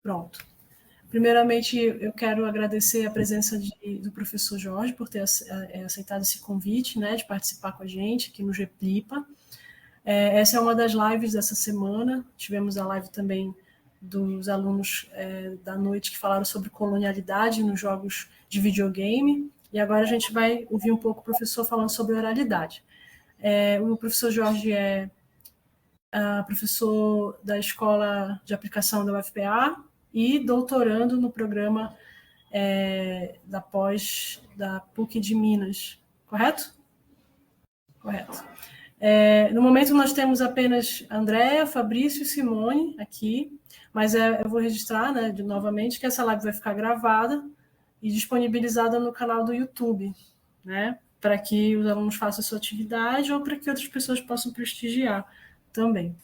Pronto. Primeiramente, eu quero agradecer a presença do professor Jorge por ter aceitado esse convite, né, de participar com a gente aqui no GPLIPA. Essa é uma das lives dessa semana. Tivemos a live também dos alunos da noite que falaram sobre colonialidade nos jogos de videogame. E agora a gente vai ouvir um pouco o professor falando sobre oralidade. O professor Jorge é professor da Escola de Aplicação da UFPA e doutorando no programa da pós da PUC de Minas. Correto? Correto. No momento nós temos apenas Andréa, Fabrício e Simone aqui, mas eu vou registrar, né, novamente que essa live vai ficar gravada e disponibilizada no canal do YouTube, né, para que os alunos façam a sua atividade ou para que outras pessoas possam prestigiar também.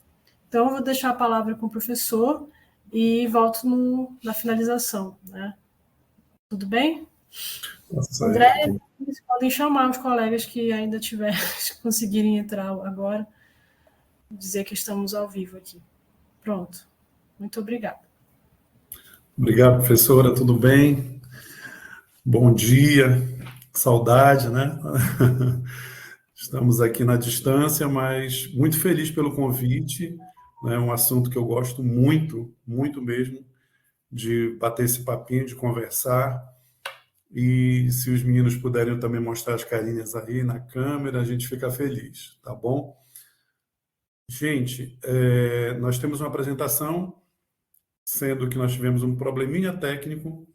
Então, eu vou deixar a palavra com o professor e volto na finalização, né? Tudo bem? André, vocês podem chamar os colegas que ainda conseguirem entrar agora, dizer que estamos ao vivo aqui. Pronto. Muito obrigada. Obrigado, professora. Tudo bem? Bom dia. Saudade, né? Estamos aqui na distância, mas muito feliz pelo convite. É um assunto que eu gosto muito, muito mesmo, de bater esse papinho, de conversar. E se os meninos puderem também mostrar as carinhas aí na câmera, a gente fica feliz, tá bom? Gente, nós temos uma apresentação, sendo que nós tivemos um probleminha técnico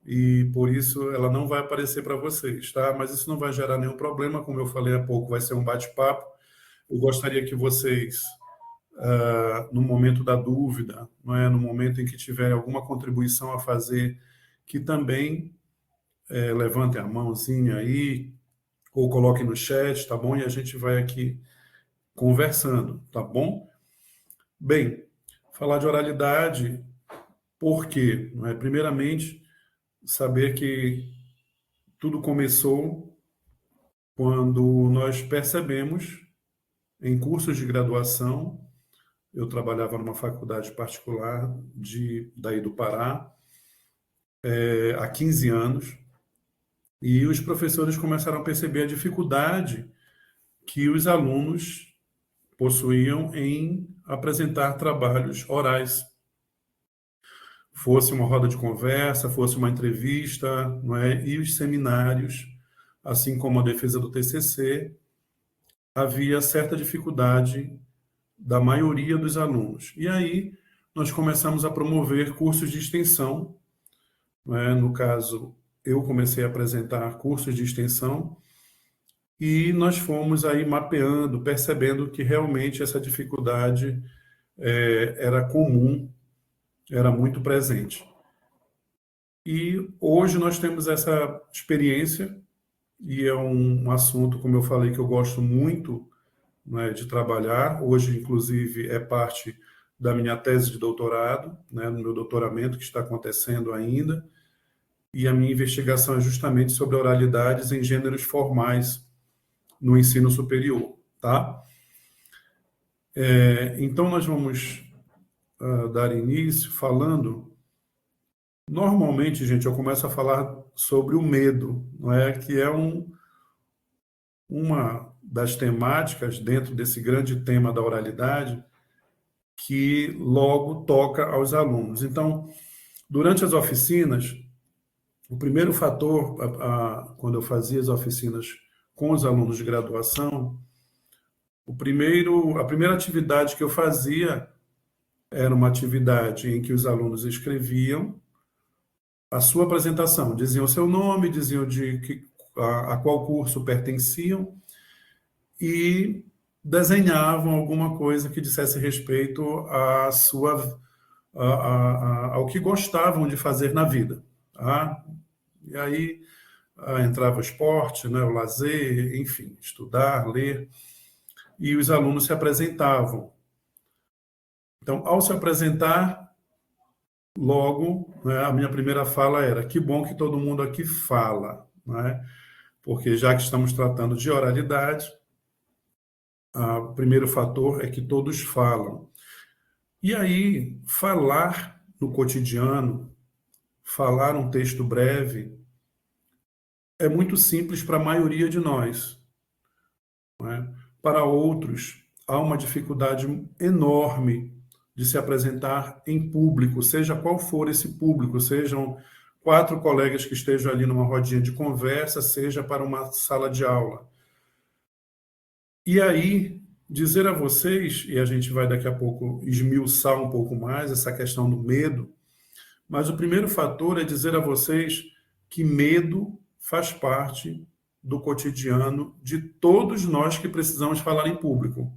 e por isso ela não vai aparecer para vocês, tá? Mas isso não vai gerar nenhum problema, como eu falei há pouco, vai ser um bate-papo. Eu gostaria que vocês, no momento da dúvida, não é? No momento em que tiverem alguma contribuição a fazer, que também levantem a mãozinha aí, ou coloquem no chat, tá bom? E a gente vai aqui conversando, tá bom? Bem, falar de oralidade, por quê? Não é? Primeiramente, saber que tudo começou quando nós percebemos, em cursos de graduação, eu trabalhava numa faculdade particular daí do Pará, há 15 anos, e os professores começaram a perceber a dificuldade que os alunos possuíam em apresentar trabalhos orais. Fosse uma roda de conversa, fosse uma entrevista, não é? E os seminários, assim como a defesa do TCC, havia certa dificuldade da maioria dos alunos. E aí nós começamos a promover cursos de extensão, não é? No caso, eu comecei a apresentar cursos de extensão e nós fomos aí mapeando, percebendo que realmente essa dificuldade era comum, era muito presente. E hoje nós temos essa experiência e é um assunto, como eu falei, que eu gosto muito, né, de trabalhar. Hoje, inclusive, é parte da minha tese de doutorado, né, no meu doutoramento que está acontecendo ainda. E a minha investigação é justamente sobre oralidades em gêneros formais no ensino superior, tá? Então, nós vamos dar início falando... Normalmente, gente, eu começo a falar sobre o medo, não é? Que é uma das temáticas dentro desse grande tema da oralidade que logo toca aos alunos. Então, durante as oficinas, o primeiro fator, quando eu fazia as oficinas com os alunos de graduação, a primeira atividade que eu fazia era uma atividade em que os alunos escreviam a sua apresentação, diziam o seu nome, diziam a qual curso pertenciam e desenhavam alguma coisa que dissesse respeito ao que gostavam de fazer na vida. Tá? E aí entrava o esporte, né, o lazer, enfim, estudar, ler, e os alunos se apresentavam. Então, ao se apresentar, logo, né, a minha primeira fala era: que bom que todo mundo aqui fala, né? Porque já que estamos tratando de oralidade, o primeiro fator é que todos falam. E aí, falar no cotidiano, falar um texto breve é muito simples para a maioria de nós, não é? Para outros, há uma dificuldade enorme de se apresentar em público, seja qual for esse público, sejam 4 colegas que estejam ali numa rodinha de conversa, seja para uma sala de aula. E aí, dizer a vocês, e a gente vai daqui a pouco esmiuçar um pouco mais essa questão do medo, mas o primeiro fator é dizer a vocês que medo faz parte do cotidiano de todos nós que precisamos falar em público.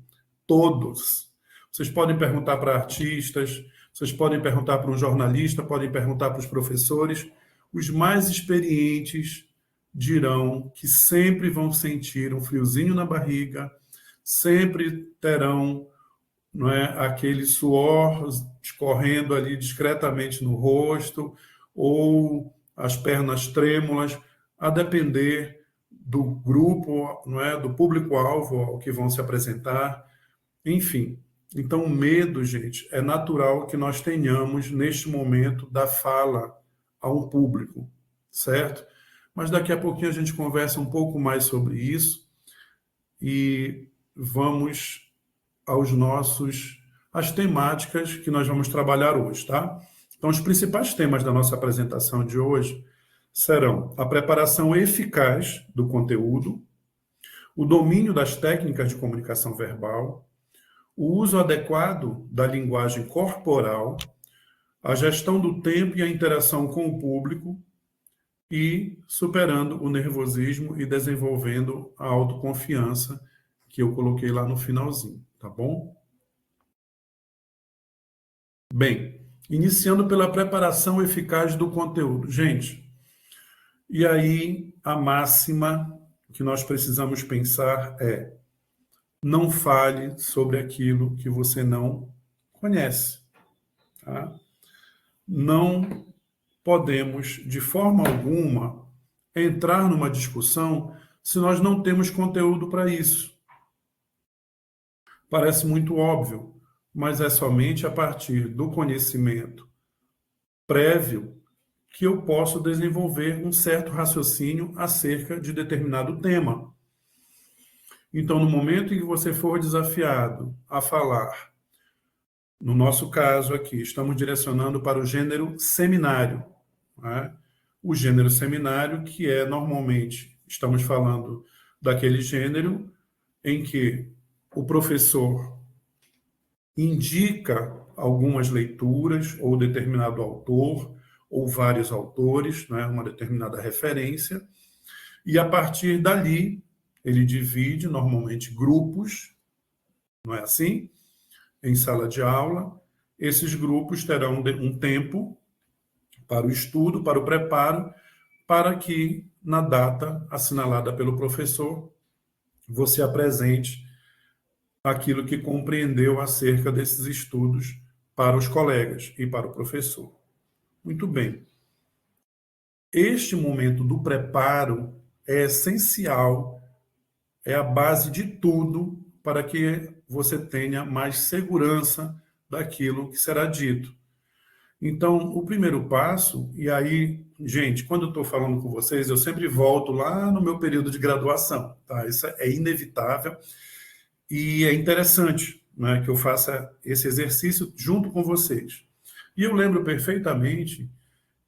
Todos. Vocês podem perguntar para artistas, vocês podem perguntar para um jornalista, podem perguntar para os professores. Os mais experientes dirão que sempre vão sentir um friozinho na barriga, sempre terão, não é, aquele suor escorrendo ali discretamente no rosto, ou as pernas trêmulas, a depender do grupo, não é, do público-alvo ao que vão se apresentar, enfim. Então, o medo, gente, é natural que nós tenhamos neste momento da fala a um público, certo? Mas daqui a pouquinho a gente conversa um pouco mais sobre isso e vamos às temáticas que nós vamos trabalhar hoje, tá? Então, os principais temas da nossa apresentação de hoje serão a preparação eficaz do conteúdo, o domínio das técnicas de comunicação verbal, o uso adequado da linguagem corporal, a gestão do tempo e a interação com o público e superando o nervosismo e desenvolvendo a autoconfiança que eu coloquei lá no finalzinho, tá bom? Bem, iniciando pela preparação eficaz do conteúdo. Gente, e aí a máxima que nós precisamos pensar é: não fale sobre aquilo que você não conhece, tá? Não podemos, de forma alguma, entrar numa discussão se nós não temos conteúdo para isso. Parece muito óbvio, mas é somente a partir do conhecimento prévio que eu posso desenvolver um certo raciocínio acerca de determinado tema. Então, no momento em que você for desafiado a falar, no nosso caso aqui, estamos direcionando para o gênero seminário, né? O gênero seminário, que é normalmente, estamos falando daquele gênero em que o professor indica algumas leituras, ou determinado autor, ou vários autores, né, uma determinada referência, e a partir dali ele divide normalmente grupos, não é assim? Em sala de aula, esses grupos terão um tempo para o estudo, para o preparo, para que na data assinalada pelo professor você apresente aquilo que compreendeu acerca desses estudos para os colegas e para o professor. Muito bem. Este momento do preparo é essencial, é a base de tudo para que você tenha mais segurança daquilo que será dito. Então, o primeiro passo, e aí, gente, quando eu estou falando com vocês, eu sempre volto lá no meu período de graduação, tá? Isso é inevitável e é interessante, né, que eu faça esse exercício junto com vocês. E eu lembro perfeitamente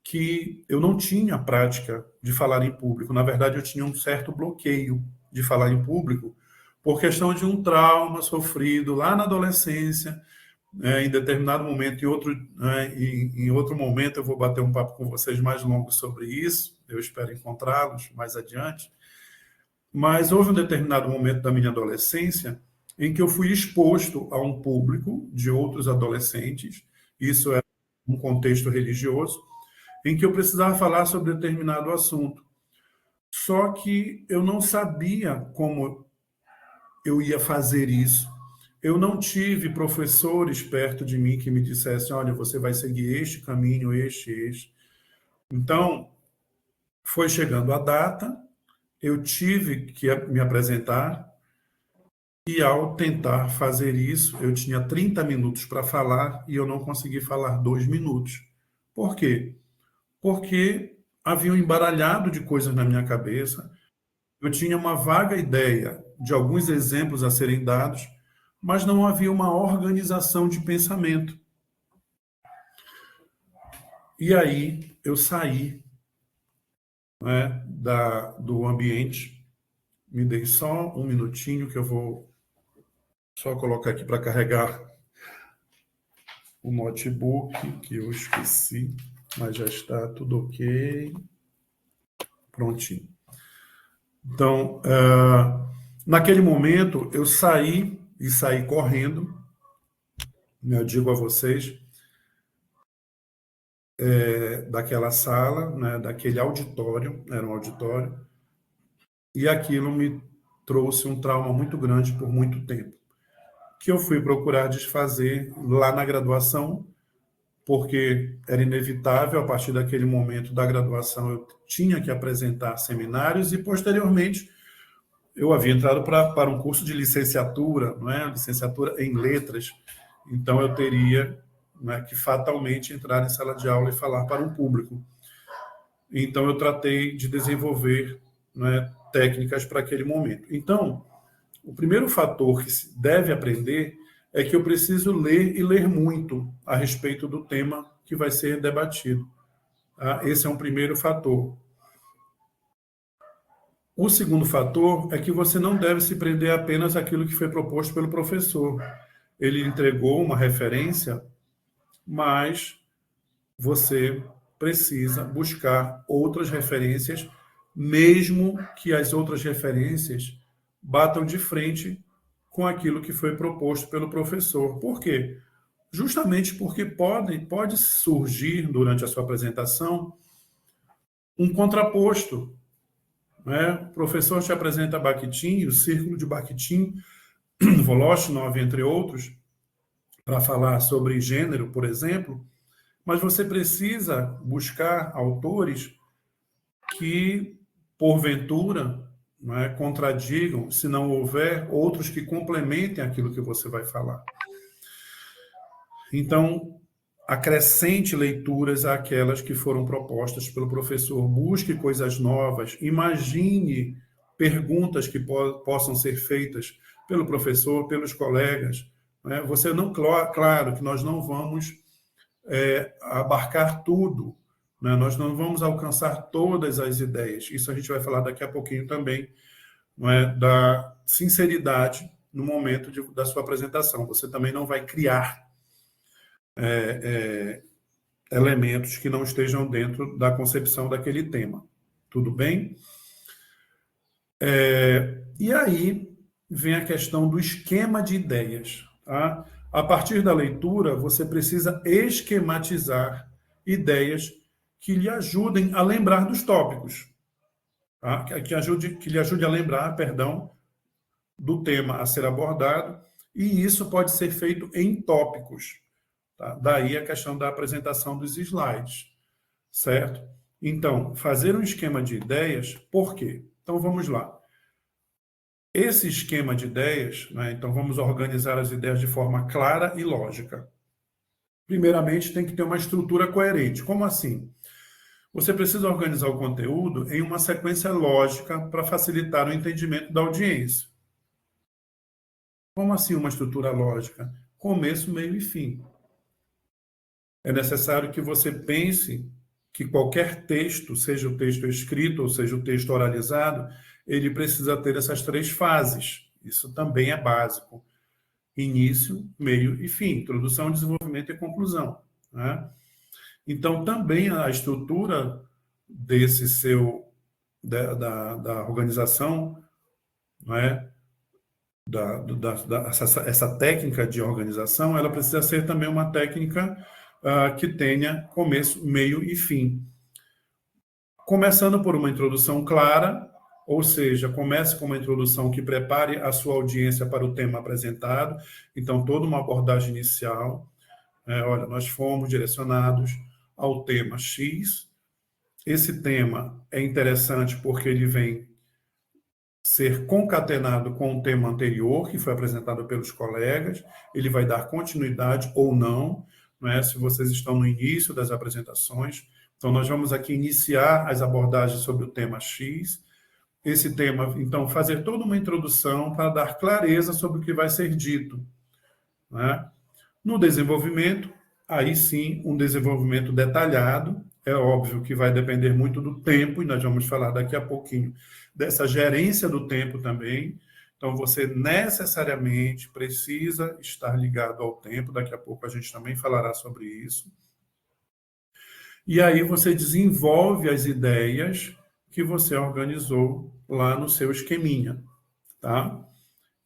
que eu não tinha prática de falar em público. Na verdade, eu tinha um certo bloqueio de falar em público por questão de um trauma sofrido lá na adolescência, em determinado momento, em outro momento eu vou bater um papo com vocês mais longo sobre isso, eu espero encontrá-los mais adiante, mas houve um determinado momento da minha adolescência em que eu fui exposto a um público de outros adolescentes, isso é um contexto religioso, em que eu precisava falar sobre determinado assunto. Só que eu não sabia como eu ia fazer isso. Eu não tive professores perto de mim que me dissessem: olha, você vai seguir este caminho, este. Então, foi chegando a data, eu tive que me apresentar, E ao tentar fazer isso, eu tinha 30 minutos para falar e eu não consegui falar 2 minutos. Por quê? Porque havia um embaralhado de coisas na minha cabeça, eu tinha uma vaga ideia de alguns exemplos a serem dados, mas não havia uma organização de pensamento. E aí eu saí, né, do ambiente, me dei só um minutinho que eu vou só colocar aqui para carregar o notebook, que eu esqueci, mas já está tudo ok. Prontinho. Então, naquele momento, eu saí e saí correndo, eu digo a vocês, daquela sala, né, daquele auditório, era um auditório, e aquilo me trouxe um trauma muito grande por muito tempo, que eu fui procurar desfazer lá na graduação, porque era inevitável, a partir daquele momento da graduação, eu tinha que apresentar seminários e, posteriormente, eu havia entrado para um curso de licenciatura, não é? Licenciatura em letras, então eu teria, não é, que fatalmente entrar em sala de aula e falar para um público. Então eu tratei de desenvolver, não é, técnicas para aquele momento. Então, o primeiro fator que se deve aprender é que eu preciso ler e ler muito a respeito do tema que vai ser debatido. Tá? Esse é um primeiro fator. O segundo fator é que você não deve se prender apenas àquilo que foi proposto pelo professor. Ele entregou uma referência, mas você precisa buscar outras referências, mesmo que as outras referências batam de frente com aquilo que foi proposto pelo professor. Por quê? Justamente porque pode surgir, durante a sua apresentação, um contraposto. Né? O professor te apresenta Bakhtin, o círculo de Bakhtin, Voloshinov, entre outros, para falar sobre gênero, por exemplo, mas você precisa buscar autores que, porventura, não é, contradigam, se não houver outros que complementem aquilo que você vai falar. Então, acrescente leituras àquelas que foram propostas pelo professor, busque coisas novas, imagine perguntas que possam ser feitas pelo professor, pelos colegas. Né? Você não, claro que nós não vamos abarcar tudo, né? Nós não vamos alcançar todas as ideias. Isso a gente vai falar daqui a pouquinho também, não é? Da sinceridade no momento da sua apresentação. Você também não vai criar elementos que não estejam dentro da concepção daquele tema. Tudo bem? E aí vem a questão do esquema de ideias. Tá? A partir da leitura, você precisa esquematizar ideias que lhe ajudem a lembrar dos tópicos. Tá? Que lhe ajude a lembrar, perdão, do tema a ser abordado, e isso pode ser feito em tópicos. Tá? Daí a questão da apresentação dos slides, certo? Então, fazer um esquema de ideias, por quê? Então, vamos lá. Esse esquema de ideias, né, então vamos organizar as ideias de forma clara e lógica. Primeiramente, tem que ter uma estrutura coerente. Como assim? Você precisa organizar o conteúdo em uma sequência lógica para facilitar o entendimento da audiência. Como assim uma estrutura lógica? Começo, meio e fim. É necessário que você pense que qualquer texto, seja o texto escrito ou seja o texto oralizado, ele precisa ter essas 3 fases. Isso também é básico. Início, meio e fim. Introdução, desenvolvimento e conclusão. Né? Então, também a estrutura desse da organização, não é? Essa técnica de organização, ela precisa ser também uma técnica que tenha começo, meio e fim. Começando por uma introdução clara, ou seja, comece com uma introdução que prepare a sua audiência para o tema apresentado. Então, toda uma abordagem inicial. Olha, nós fomos direcionados ao tema X. Esse tema é interessante porque ele vem ser concatenado com o tema anterior, que foi apresentado pelos colegas, ele vai dar continuidade ou não, não é? Se vocês estão no início das apresentações. Então, nós vamos aqui iniciar as abordagens sobre o tema X. Esse tema, então, fazer toda uma introdução para dar clareza sobre o que vai ser dito, não é? No desenvolvimento, aí sim, um desenvolvimento detalhado. É óbvio que vai depender muito do tempo, e nós vamos falar daqui a pouquinho dessa gerência do tempo também. Então, você necessariamente precisa estar ligado ao tempo, daqui a pouco a gente também falará sobre isso. E aí você desenvolve as ideias que você organizou lá no seu esqueminha, tá?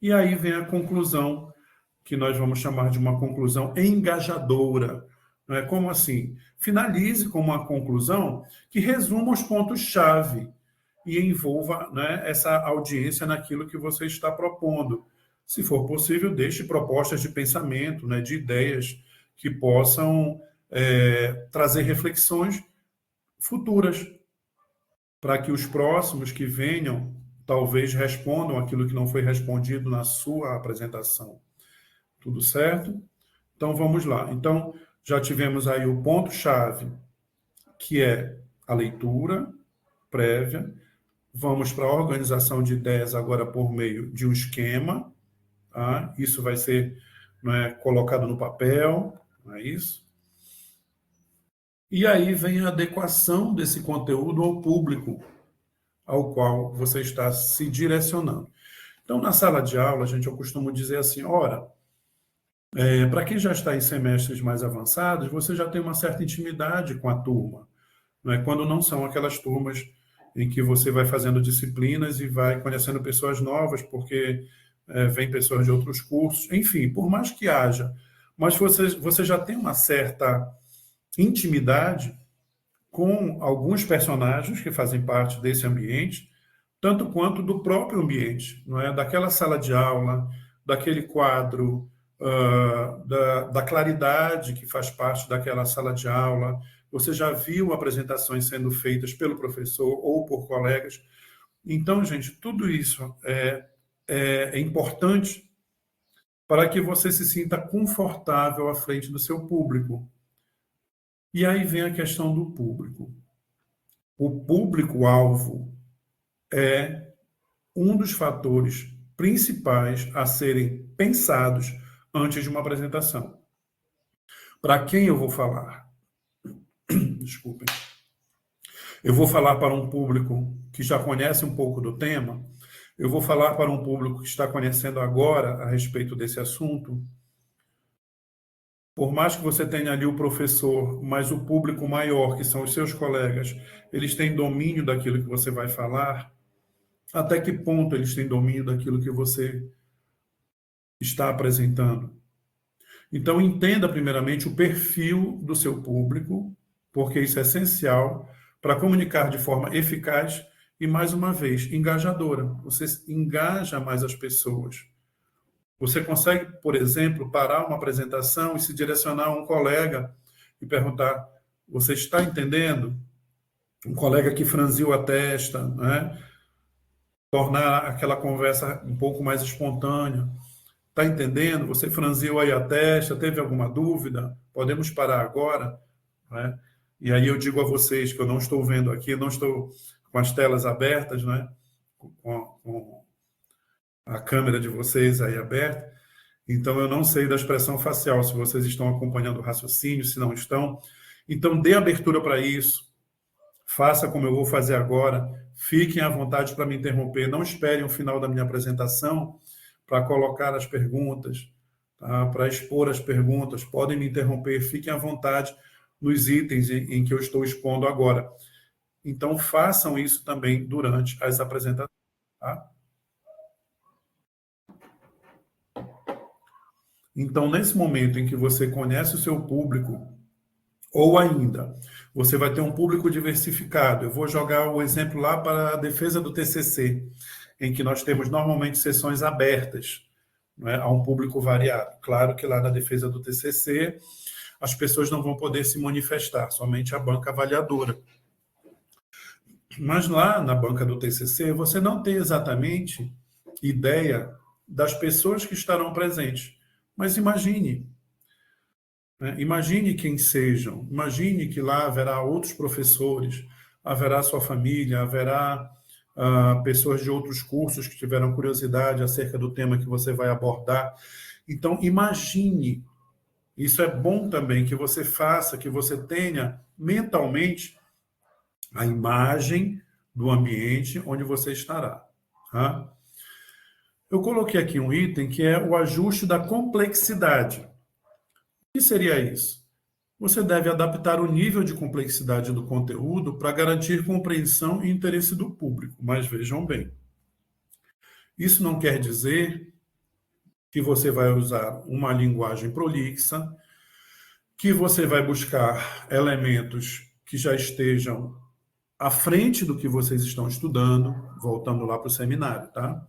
E aí vem a conclusão, que nós vamos chamar de uma conclusão engajadora. Não é? Como assim? Finalize com uma conclusão que resuma os pontos-chave e envolva, né, essa audiência naquilo que você está propondo. Se for possível, deixe propostas de pensamento, né, de ideias que possam trazer reflexões futuras, para que os próximos que venham talvez respondam aquilo que não foi respondido na sua apresentação. Tudo certo? Então, vamos lá. Então, já tivemos aí o ponto-chave, que é a leitura prévia. Vamos para a organização de ideias agora por meio de um esquema. Tá? Isso vai ser, não é, colocado no papel, não é isso? E aí vem a adequação desse conteúdo ao público ao qual você está se direcionando. Então, na sala de aula, eu costumo dizer assim, ora, para quem já está em semestres mais avançados, você já tem uma certa intimidade com a turma, não é? Quando não são aquelas turmas em que você vai fazendo disciplinas e vai conhecendo pessoas novas, porque vem pessoas de outros cursos, enfim, por mais que haja, mas você já tem uma certa intimidade com alguns personagens que fazem parte desse ambiente, tanto quanto do próprio ambiente, não é? Daquela sala de aula, daquele quadro, da claridade que faz parte daquela sala de aula. Você já viu apresentações sendo feitas pelo professor ou por colegas. Então, gente, tudo isso é importante para que você se sinta confortável à frente do seu público. E aí vem a questão do público. O público-alvo é um dos fatores principais a serem pensados antes de uma apresentação. Para quem eu vou falar? Desculpem. Eu vou falar para um público que já conhece um pouco do tema? Eu vou falar para um público que está conhecendo agora a respeito desse assunto? Por mais que você tenha ali o professor, mas o público maior, que são os seus colegas, eles têm domínio daquilo que você vai falar? Até que ponto eles têm domínio daquilo que você está apresentando? Então, entenda primeiramente o perfil do seu público, porque isso é essencial para comunicar de forma eficaz e, mais uma vez, engajadora. Você engaja mais as pessoas. Você consegue, por exemplo, parar uma apresentação e se direcionar a um colega e perguntar: você está entendendo? Um colega que franziu a testa, né? Tornar aquela conversa um pouco mais espontânea. Está entendendo? Você franziu aí a testa, teve alguma dúvida? Podemos parar agora? Né? E aí eu digo a vocês que eu não estou vendo aqui, não estou com as telas abertas, né? Com a câmera de vocês aí aberta. Então, eu não sei da expressão facial, se vocês estão acompanhando o raciocínio, se não estão. Então, dê abertura para isso. Faça como eu vou fazer agora. Fiquem à vontade para me interromper. Não esperem o final da minha apresentação para colocar as perguntas, tá? Para expor as perguntas. Podem me interromper. Fiquem à vontade nos itens em que eu estou expondo agora. Então, façam isso também durante as apresentações. Tá? Então, nesse momento em que você conhece o seu público, ou ainda, você vai ter um público diversificado. Eu vou jogar o exemplo lá para a defesa do TCC, em que nós temos normalmente sessões abertas, não é, a um público variado. Claro que lá na defesa do TCC, as pessoas não vão poder se manifestar, somente a banca avaliadora. Mas lá na banca do TCC, você não tem exatamente ideia das pessoas que estarão presentes. Mas imagine, né? Imagine quem sejam, imagine que lá haverá outros professores, haverá sua família, haverá pessoas de outros cursos que tiveram curiosidade acerca do tema que você vai abordar. Então, imagine, isso é bom também que você faça, que você tenha mentalmente a imagem do ambiente onde você estará. Tá? Eu coloquei aqui um item que é o ajuste da complexidade. O que seria isso? Você deve adaptar o nível de complexidade do conteúdo para garantir compreensão e interesse do público. Mas vejam bem, isso não quer dizer que você vai usar uma linguagem prolixa, que você vai buscar elementos que já estejam à frente do que vocês estão estudando, voltando lá para o seminário, tá?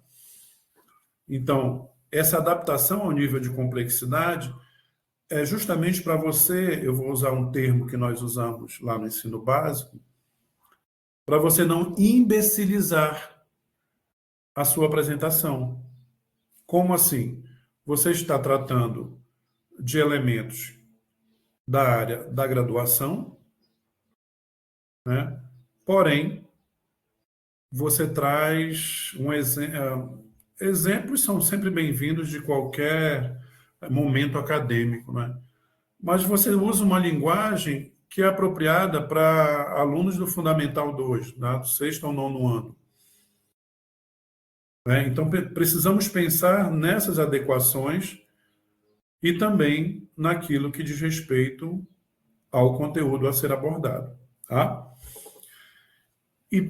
Então, essa adaptação ao nível de complexidade é justamente para você, eu vou usar um termo que nós usamos lá no ensino básico, para você não imbecilizar a sua apresentação. Como assim? Você está tratando de elementos da área da graduação, né? Porém, você traz um exemplo. Exemplos são sempre bem-vindos de qualquer momento acadêmico, né? Mas você usa uma linguagem que é apropriada para alunos do Fundamental 2, né? Do sexto ao nono ano. Né? Então, precisamos pensar nessas adequações e também naquilo que diz respeito ao conteúdo a ser abordado. Tá? E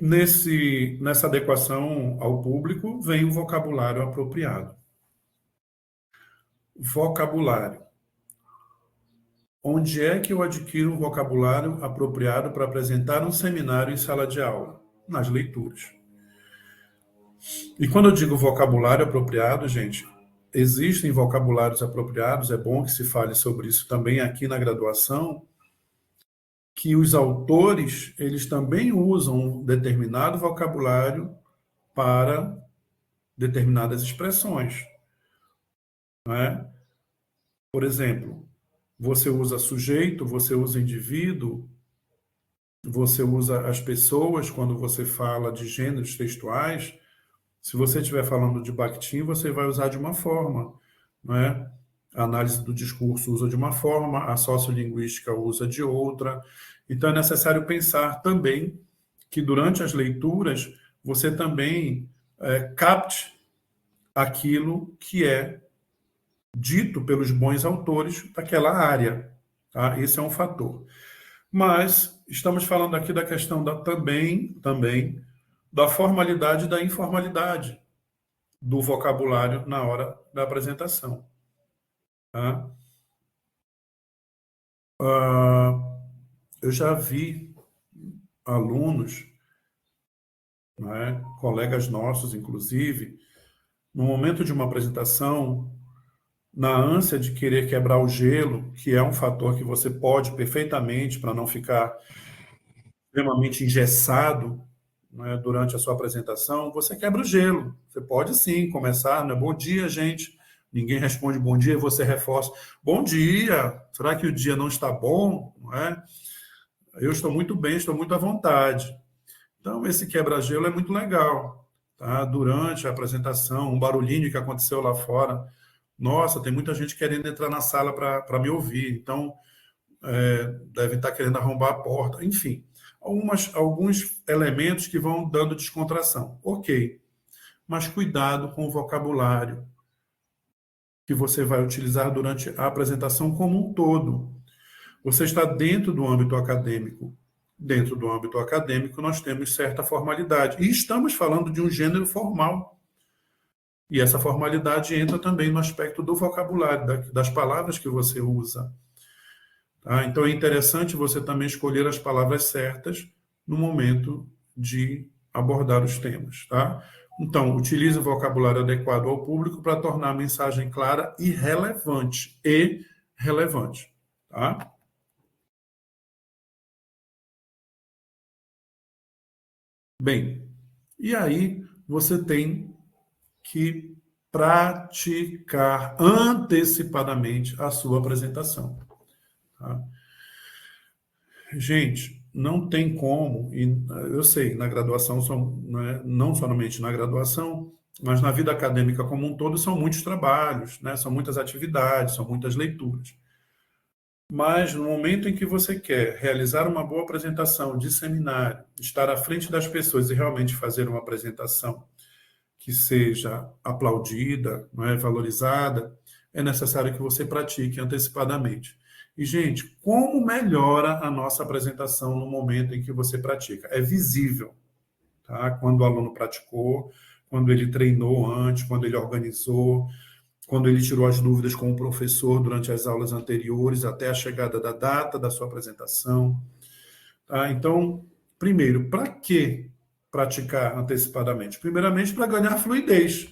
nessa adequação ao público vem o vocabulário apropriado. Vocabulário. Onde é que eu adquiro um vocabulário apropriado para apresentar um seminário em sala de aula? Nas leituras. E quando eu digo vocabulário apropriado, gente, existem vocabulários apropriados, é bom que se fale sobre isso também aqui na graduação, que os autores, eles também usam um determinado vocabulário para determinadas expressões, não é? Por exemplo, você usa sujeito, você usa indivíduo, você usa as pessoas quando você fala de gêneros textuais. Se você estiver falando de Bakhtin, você vai usar de uma forma, não é? A análise do discurso usa de uma forma, a sociolinguística usa de outra. Então, é necessário pensar também que durante as leituras você também capte aquilo que é dito pelos bons autores daquela área. Tá? Esse é um fator. Mas estamos falando aqui da questão também da formalidade e da informalidade do vocabulário na hora da apresentação. Tá? Eu já vi alunos, né, colegas nossos, inclusive, no momento de uma apresentação, na ânsia de querer quebrar o gelo, que é um fator que você pode perfeitamente, para não ficar extremamente engessado, né, durante a sua apresentação, você quebra o gelo. Você pode sim começar, né? Bom dia, gente. Ninguém responde bom dia e você reforça. Bom dia. Será que o dia não está bom? Não é? Eu estou muito bem, estou muito à vontade. Então, esse quebra-gelo é muito legal. Tá? Durante a apresentação, um barulhinho que aconteceu lá fora. Nossa, tem muita gente querendo entrar na sala para me ouvir. Então, devem estar querendo arrombar a porta. Enfim, alguns elementos que vão dando descontração. Ok, mas cuidado com o vocabulário que você vai utilizar durante a apresentação como um todo. Você está dentro do âmbito acadêmico. Dentro do âmbito acadêmico, nós temos certa formalidade. E estamos falando de um gênero formal. E essa formalidade entra também no aspecto do vocabulário, das palavras que você usa. Tá? Então, é interessante você também escolher as palavras certas no momento de abordar os temas. Tá? Então, utilize o vocabulário adequado ao público para tornar a mensagem clara e relevante. Tá? Bem, e aí você tem que praticar antecipadamente a sua apresentação. Tá? Gente, não tem como, e eu sei, na graduação, né, não somente na graduação, mas na vida acadêmica como um todo, são muitos trabalhos, né, são muitas atividades, são muitas leituras. Mas no momento em que você quer realizar uma boa apresentação de seminário, estar à frente das pessoas e realmente fazer uma apresentação que seja aplaudida, não é, valorizada, é necessário que você pratique antecipadamente. E, gente, como melhora a nossa apresentação no momento em que você pratica? É visível, tá? Quando o aluno praticou, quando ele treinou antes, quando ele organizou, quando ele tirou as dúvidas com o professor durante as aulas anteriores, até a chegada da data da sua apresentação. Tá? Então, primeiro, para que praticar antecipadamente? Primeiramente, para ganhar fluidez,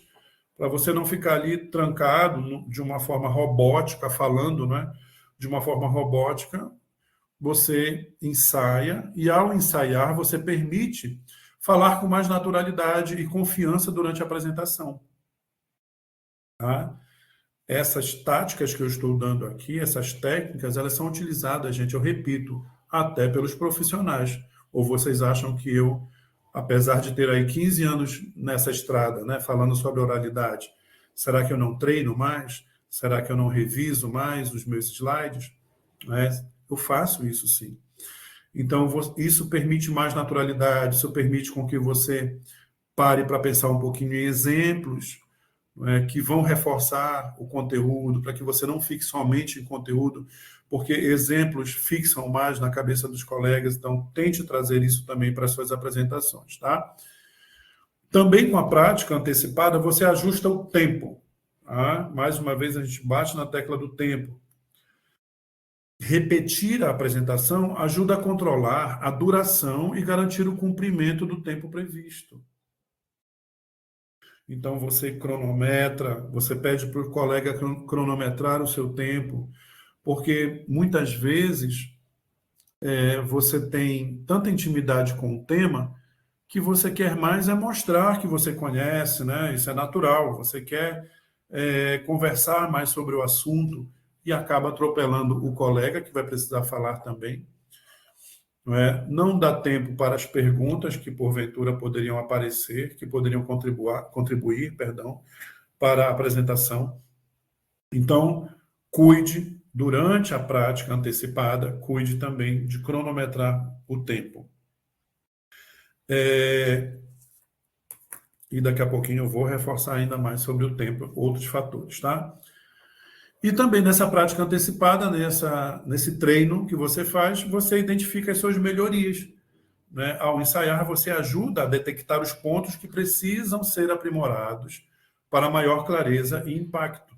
para você não ficar ali trancado de uma forma robótica, falando, né? De uma forma robótica, você ensaia e, ao ensaiar, você permite falar com mais naturalidade e confiança durante a apresentação. Tá? Essas táticas que eu estou dando aqui, essas técnicas, elas são utilizadas, gente, eu repito, até pelos profissionais. Ou vocês acham que eu, apesar de ter aí 15 anos nessa estrada, né, falando sobre oralidade, será que eu não treino mais? Será que eu não reviso mais os meus slides? Eu faço isso sim. Então, isso permite mais naturalidade, isso permite com que você pare para pensar um pouquinho em exemplos, que vão reforçar o conteúdo, para que você não fique somente em conteúdo, porque exemplos fixam mais na cabeça dos colegas, então tente trazer isso também para as suas apresentações, tá? Também com a prática antecipada, você ajusta o tempo. Tá? Mais uma vez, a gente bate na tecla do tempo. Repetir a apresentação ajuda a controlar a duração e garantir o cumprimento do tempo previsto. Então, você cronometra, você pede para o colega cronometrar o seu tempo, porque muitas vezes você tem tanta intimidade com o tema que você quer mais é mostrar que você conhece, né? Isso é natural. Você quer conversar mais sobre o assunto e acaba atropelando o colega que vai precisar falar também. Não dá tempo para as perguntas que porventura poderiam aparecer, que poderiam contribuir, para a apresentação. Então, cuide, durante a prática antecipada, cuide também de cronometrar o tempo. E daqui a pouquinho eu vou reforçar ainda mais sobre o tempo, outros fatores, tá? E também nessa prática antecipada, nesse treino que você faz, você identifica as suas melhorias. Né? Ao ensaiar, você ajuda a detectar os pontos que precisam ser aprimorados para maior clareza e impacto.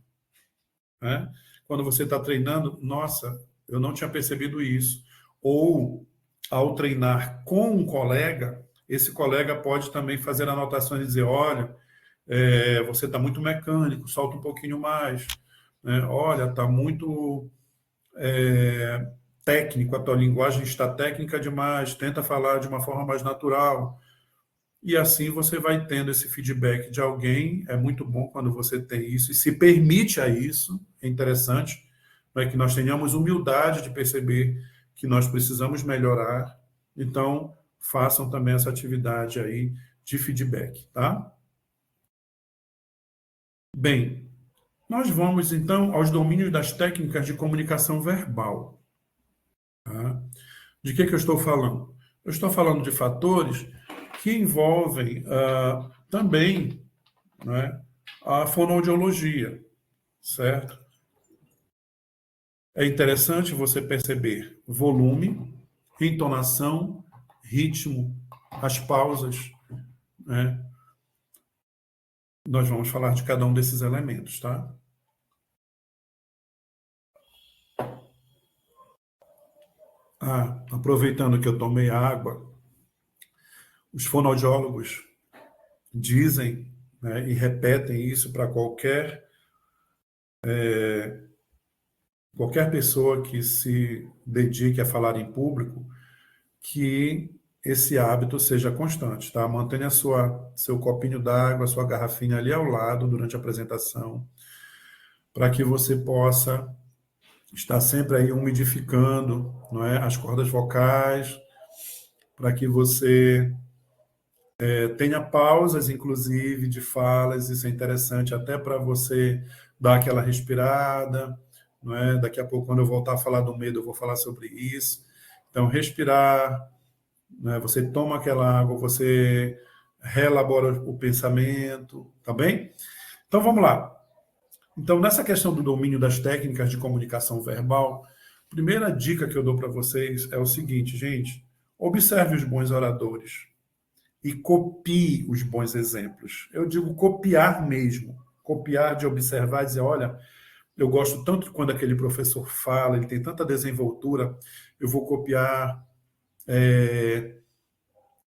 Né? Quando você está treinando, nossa, eu não tinha percebido isso. Ou, ao treinar com um colega, esse colega pode também fazer anotações e dizer, olha, você está muito mecânico, solta um pouquinho mais. Né? Olha, está muito técnico, a tua linguagem está técnica demais, tenta falar de uma forma mais natural. E assim você vai tendo esse feedback de alguém, é muito bom quando você tem isso, e se permite a isso, é interessante, que nós tenhamos humildade de perceber que nós precisamos melhorar, então façam também essa atividade aí de feedback, tá? Bem, nós vamos então aos domínios das técnicas de comunicação verbal. Tá? De que eu estou falando? Eu estou falando de fatores que envolvem também, né, a fonoaudiologia, certo? É interessante você perceber volume, entonação, ritmo, as pausas, né? Nós vamos falar de cada um desses elementos, tá? Aproveitando que eu tomei água, os fonoaudiólogos dizem, né, e repetem isso para qualquer pessoa que se dedique a falar em público, que esse hábito seja constante, tá? Mantenha seu copinho d'água, sua garrafinha ali ao lado durante a apresentação, para que você possa estar sempre aí umidificando, não é, as cordas vocais, para que você tenha pausas, inclusive, de falas. Isso é interessante até para você dar aquela respirada, não é? Daqui a pouco, quando eu voltar a falar do medo, eu vou falar sobre isso. Então, respirar, né? Você toma aquela água, você reelabora o pensamento, tá bem? Então, vamos lá. Então, nessa questão do domínio das técnicas de comunicação verbal, a primeira dica que eu dou para vocês é o seguinte, gente: observe os bons oradores e copie os bons exemplos. Eu digo copiar mesmo, copiar de observar e dizer, olha, eu gosto tanto quando aquele professor fala, ele tem tanta desenvoltura, eu vou copiar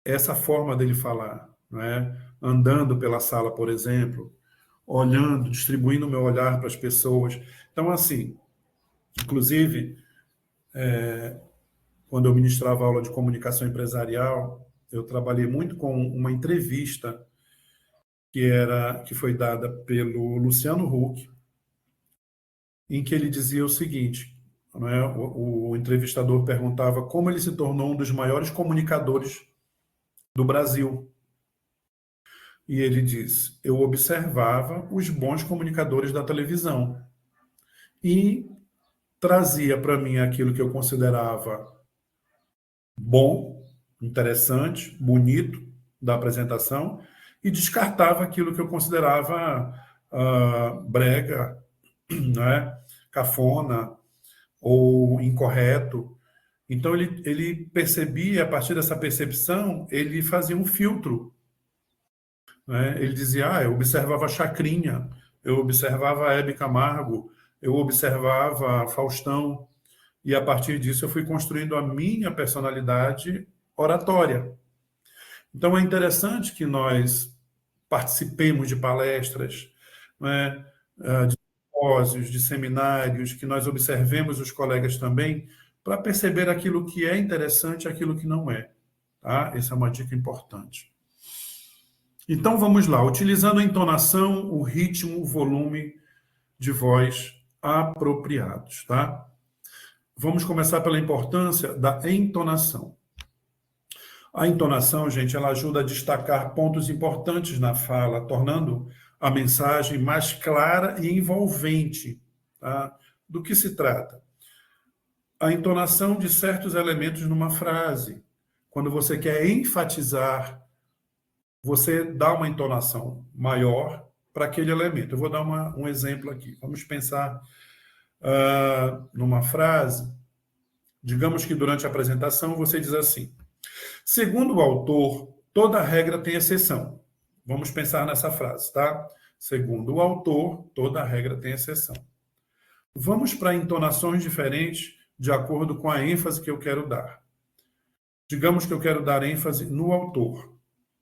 essa forma dele falar, não é? Andando pela sala, por exemplo, olhando, distribuindo o meu olhar para as pessoas. Então, assim, inclusive, quando eu ministrava aula de comunicação empresarial, eu trabalhei muito com uma entrevista que foi dada pelo Luciano Huck, em que ele dizia o seguinte, não é? O entrevistador perguntava como ele se tornou um dos maiores comunicadores do Brasil. E ele diz, eu observava os bons comunicadores da televisão e trazia para mim aquilo que eu considerava bom, interessante, bonito da apresentação e descartava aquilo que eu considerava brega, né, cafona ou incorreto. Então ele percebia, a partir dessa percepção, ele fazia um filtro, né? Ele dizia, eu observava Chacrinha, eu observava Hebe Camargo, eu observava Faustão, e a partir disso eu fui construindo a minha personalidade oratória. Então é interessante que nós participemos de palestras, né, de simpósios, de seminários, que nós observemos os colegas também, para perceber aquilo que é interessante e aquilo que não é. Tá? Essa é uma dica importante. Então vamos lá, utilizando a entonação, o ritmo, o volume de voz apropriados. Tá? Vamos começar pela importância da entonação. A entonação, gente, ela ajuda a destacar pontos importantes na fala, tornando a mensagem mais clara e envolvente. Tá? Do que se trata? A entonação de certos elementos numa frase. Quando você quer enfatizar, você dá uma entonação maior para aquele elemento. Eu vou dar um exemplo aqui. Vamos pensar numa frase. Digamos que durante a apresentação você diz assim: segundo o autor, toda regra tem exceção. Vamos pensar nessa frase, tá? Segundo o autor, toda regra tem exceção. Vamos para entonações diferentes de acordo com a ênfase que eu quero dar. Digamos que eu quero dar ênfase no autor.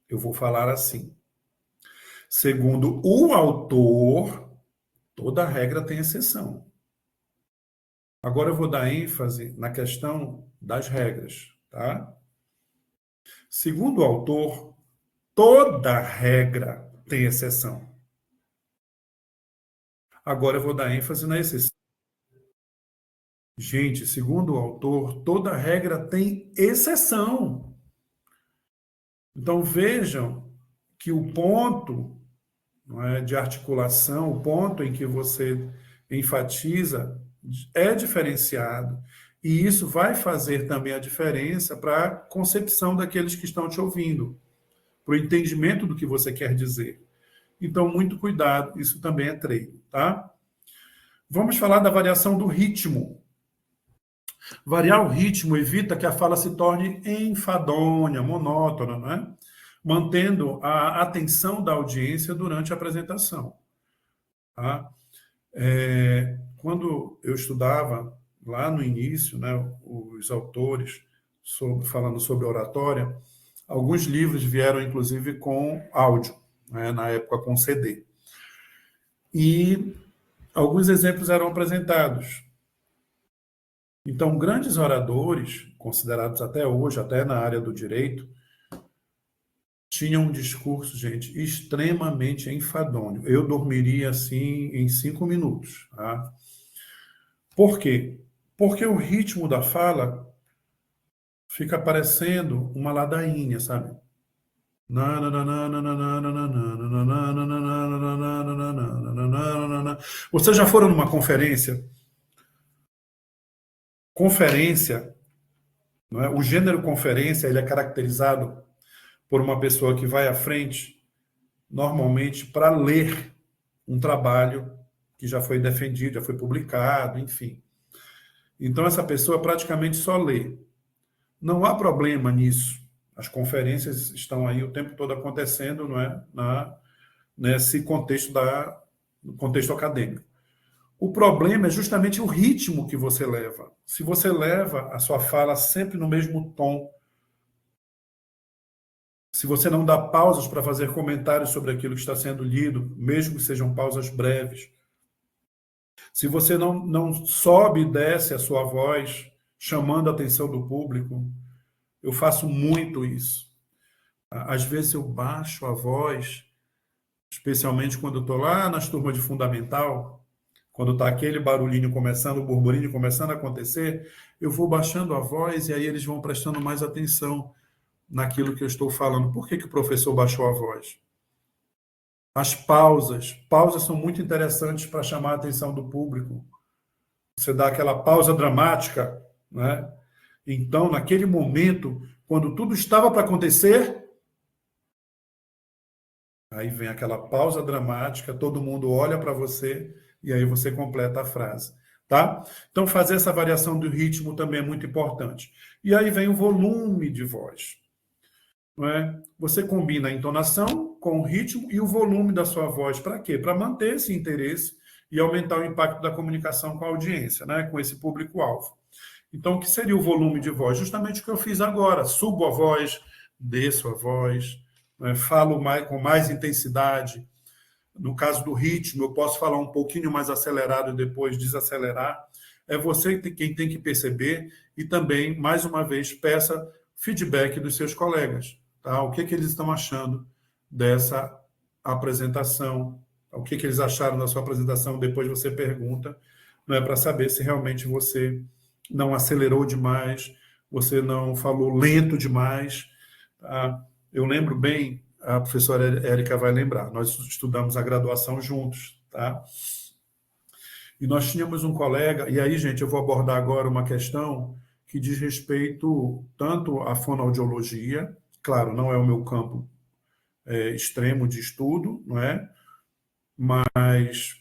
Eu vou falar assim: segundo o autor, toda regra tem exceção. Agora eu vou dar ênfase na questão das regras, tá? Segundo o autor, toda regra tem exceção. Agora eu vou dar ênfase na exceção. Gente, segundo o autor, toda regra tem exceção. Então vejam que o ponto, não é, de articulação, o ponto em que você enfatiza é diferenciado. E isso vai fazer também a diferença para a concepção daqueles que estão te ouvindo, para o entendimento do que você quer dizer. Então, muito cuidado, isso também é treino, tá? Vamos falar da variação do ritmo. Variar o ritmo evita que a fala se torne enfadonha, monótona, não é? Mantendo a atenção da audiência durante a apresentação. Tá? Quando eu estudava, lá no início, né, os autores falando sobre oratória, alguns livros vieram, inclusive, com áudio, né, na época com CD. E alguns exemplos eram apresentados. Então, grandes oradores, considerados até hoje, até na área do direito, tinham um discurso, gente, extremamente enfadonho. Eu dormiria assim em 5 minutos. Tá? Por quê? Porque o ritmo da fala fica parecendo uma ladainha, sabe? Vocês já foram numa conferência? Conferência, não é? O gênero conferência, ele é caracterizado por uma pessoa que vai à frente, normalmente para ler um trabalho que já foi defendido, já foi publicado, enfim. Então essa pessoa praticamente só lê. Não há problema nisso. As conferências estão aí o tempo todo acontecendo, não é? Nesse contexto no contexto acadêmico. O problema é justamente o ritmo que você leva. Se você leva a sua fala sempre no mesmo tom, se você não dá pausas para fazer comentários sobre aquilo que está sendo lido, mesmo que sejam pausas breves, se você não sobe e desce a sua voz, chamando a atenção do público, eu faço muito isso. Às vezes eu baixo a voz, especialmente quando eu estou lá nas turmas de fundamental, quando está aquele barulhinho começando, o burburinho começando a acontecer, eu vou baixando a voz e aí eles vão prestando mais atenção naquilo que eu estou falando. Por que o professor baixou a voz? As pausas são muito interessantes para chamar a atenção do público. Você dá aquela pausa dramática, né? Então, naquele momento, quando tudo estava para acontecer, aí vem aquela pausa dramática, todo mundo olha para você e aí você completa a frase, tá? Então, fazer essa variação do ritmo também é muito importante. E aí vem o volume de voz. Não é? Você combina a entonação com o ritmo e o volume da sua voz. Para quê? Para manter esse interesse e aumentar o impacto da comunicação com a audiência, né? Com esse público-alvo. Então, o que seria o volume de voz? Justamente o que eu fiz agora. Subo a voz, desço a voz, né? Falo com mais intensidade. No caso do ritmo, eu posso falar um pouquinho mais acelerado e depois desacelerar. É você quem tem que perceber e também, mais uma vez, peça feedback dos seus colegas. Tá? O que eles estão achando dessa apresentação? O que eles acharam da sua apresentação? Depois você pergunta, não é para saber se realmente você não acelerou demais, você não falou lento demais. Tá? Eu lembro bem, a professora Érica vai lembrar, nós estudamos a graduação juntos, tá? E nós tínhamos um colega, e aí, gente, eu vou abordar agora uma questão que diz respeito tanto à fonoaudiologia, claro, não é o meu campo extremo de estudo, não é? Mas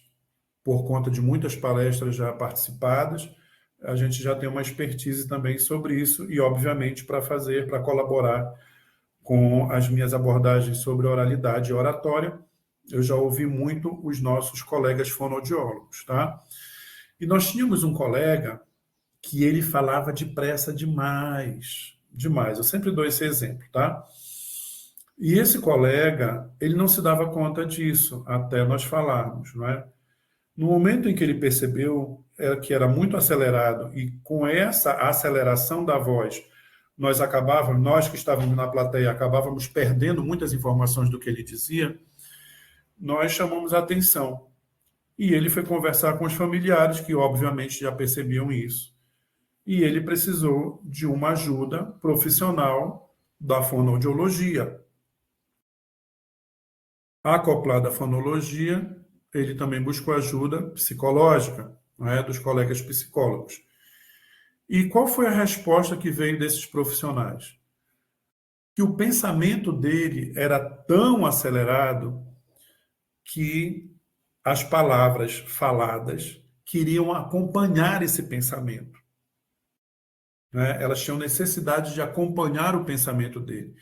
por conta de muitas palestras já participadas, a gente já tem uma expertise também sobre isso e, obviamente, para colaborar com as minhas abordagens sobre oralidade e oratória, eu já ouvi muito os nossos colegas fonoaudiólogos, tá? E nós tínhamos um colega que ele falava depressa demais, demais. Eu sempre dou esse exemplo, tá? E esse colega, ele não se dava conta disso até nós falarmos, não é? No momento em que ele percebeu que era muito acelerado e com essa aceleração da voz, nós que estávamos na plateia, acabávamos perdendo muitas informações do que ele dizia, nós chamamos a atenção. E ele foi conversar com os familiares, que obviamente já percebiam isso. E ele precisou de uma ajuda profissional da fonoaudiologia. Acoplado à fonologia, ele também buscou ajuda psicológica, não é, dos colegas psicólogos. E qual foi a resposta que veio desses profissionais? Que o pensamento dele era tão acelerado que as palavras faladas queriam acompanhar esse pensamento. Né? Elas tinham necessidade de acompanhar o pensamento dele.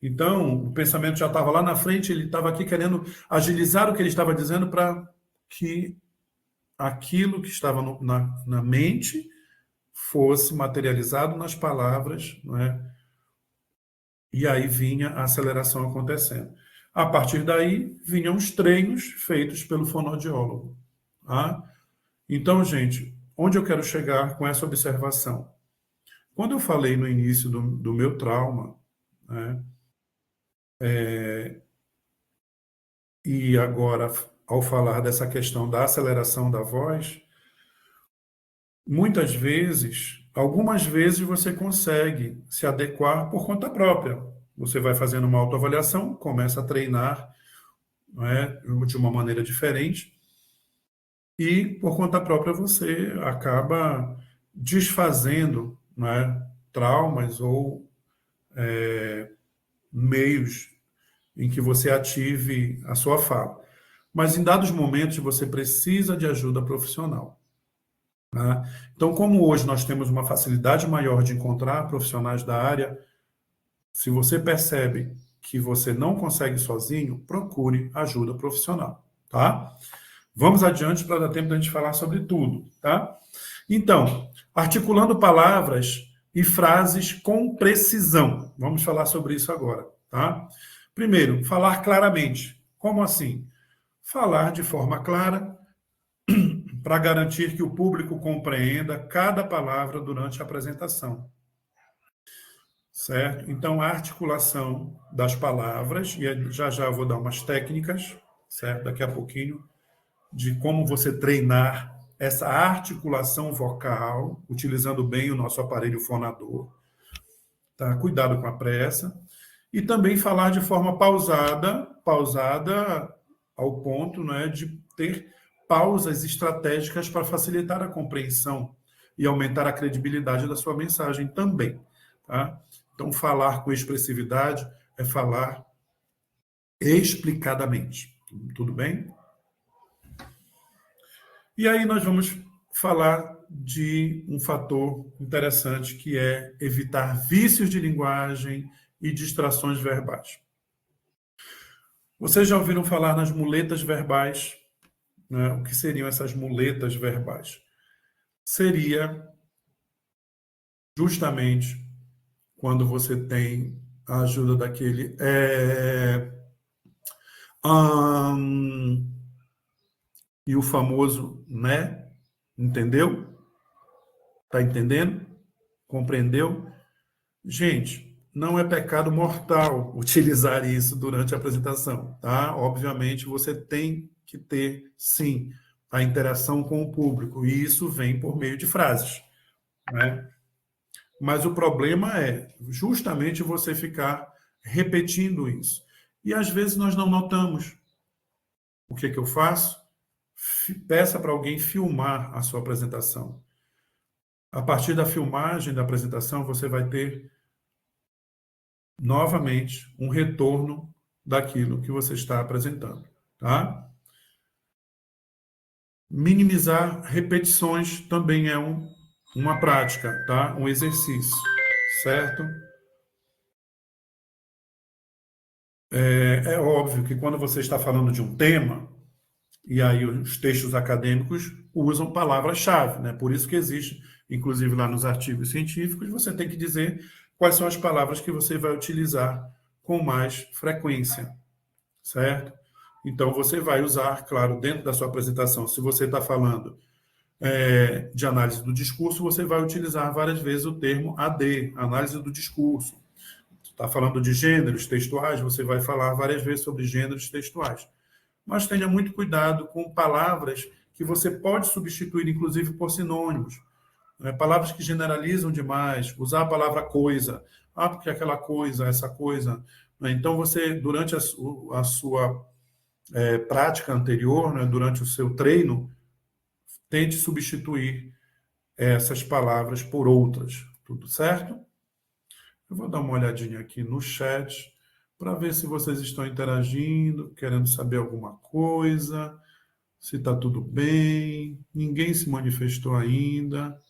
Então, o pensamento já estava lá na frente, ele estava aqui querendo agilizar o que ele estava dizendo para que aquilo que estava na mente fosse materializado nas palavras, não é? E aí vinha a aceleração acontecendo. A partir daí, vinham os treinos feitos pelo fonoaudiólogo. Tá? Então, gente, onde eu quero chegar com essa observação? Quando eu falei no início do meu trauma, né, e agora, ao falar dessa questão da aceleração da voz, muitas vezes, algumas vezes você consegue se adequar por conta própria. Você vai fazendo uma autoavaliação, começa a treinar, não é, de uma maneira diferente, e por conta própria você acaba desfazendo, não é, traumas ou meios em que você ative a sua fala. Mas em dados momentos você precisa de ajuda profissional. Né? Então, como hoje nós temos uma facilidade maior de encontrar profissionais da área, se você percebe que você não consegue sozinho, procure ajuda profissional, tá? Vamos adiante para dar tempo da gente falar sobre tudo, tá? Então, articulando palavras e frases com precisão. Vamos falar sobre isso agora, tá? Primeiro, falar claramente. Como assim? Falar de forma clara para garantir que o público compreenda cada palavra durante a apresentação. Certo? Então, a articulação das palavras, e já já vou dar umas técnicas, certo? Daqui a pouquinho, de como você treinar essa articulação vocal, utilizando bem o nosso aparelho fonador. Tá? Cuidado com a pressa. E também falar de forma pausada ao ponto, né, de ter pausas estratégicas para facilitar a compreensão e aumentar a credibilidade da sua mensagem também. Tá? Então, falar com expressividade é falar explicadamente. Tudo bem? E aí nós vamos falar de um fator interessante, que é evitar vícios de linguagem e distrações verbais. Vocês já ouviram falar nas muletas verbais? Né? O que seriam essas muletas verbais? Seria justamente quando você tem a ajuda daquele e o famoso né, entendeu? Tá entendendo? Compreendeu? Gente, não é pecado mortal utilizar isso durante a apresentação, tá? Obviamente você tem que ter, sim, a interação com o público, e isso vem por meio de frases, né? Mas o problema é justamente você ficar repetindo isso. E às vezes nós não notamos. O que eu faço? Peça para alguém filmar a sua apresentação. A partir da filmagem da apresentação, você vai ter novamente um retorno daquilo que você está apresentando, tá? Minimizar repetições também é uma prática, tá? Um exercício, certo? É óbvio que quando você está falando de um tema, e aí os textos acadêmicos usam palavras-chave, né? Por isso que existe, inclusive lá nos artigos científicos, você tem que dizer quais são as palavras que você vai utilizar com mais frequência, certo? Então, você vai usar, claro, dentro da sua apresentação, se você está falando de análise do discurso, você vai utilizar várias vezes o termo AD, análise do discurso. Está falando de gêneros textuais, você vai falar várias vezes sobre gêneros textuais. Mas tenha muito cuidado com palavras que você pode substituir, inclusive, por sinônimos. Palavras que generalizam demais, usar a palavra coisa. Ah, porque aquela coisa, essa coisa. Então, você, durante a sua prática anterior, né, durante o seu treino, tente substituir essas palavras por outras. Tudo certo? Eu vou dar uma olhadinha aqui no chat para ver se vocês estão interagindo, querendo saber alguma coisa, se está tudo bem. Ninguém se manifestou ainda.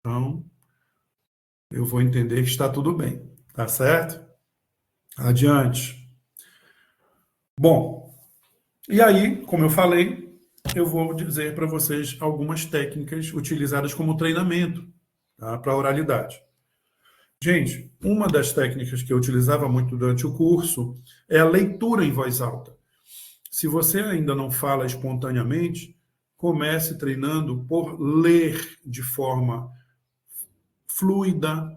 Então, eu vou entender que está tudo bem. Tá certo? Adiante. Bom, e aí, como eu falei, eu vou dizer para vocês algumas técnicas utilizadas como treinamento, tá, para oralidade. Gente, uma das técnicas que eu utilizava muito durante o curso é a leitura em voz alta. Se você ainda não fala espontaneamente, comece treinando por ler de forma fluida,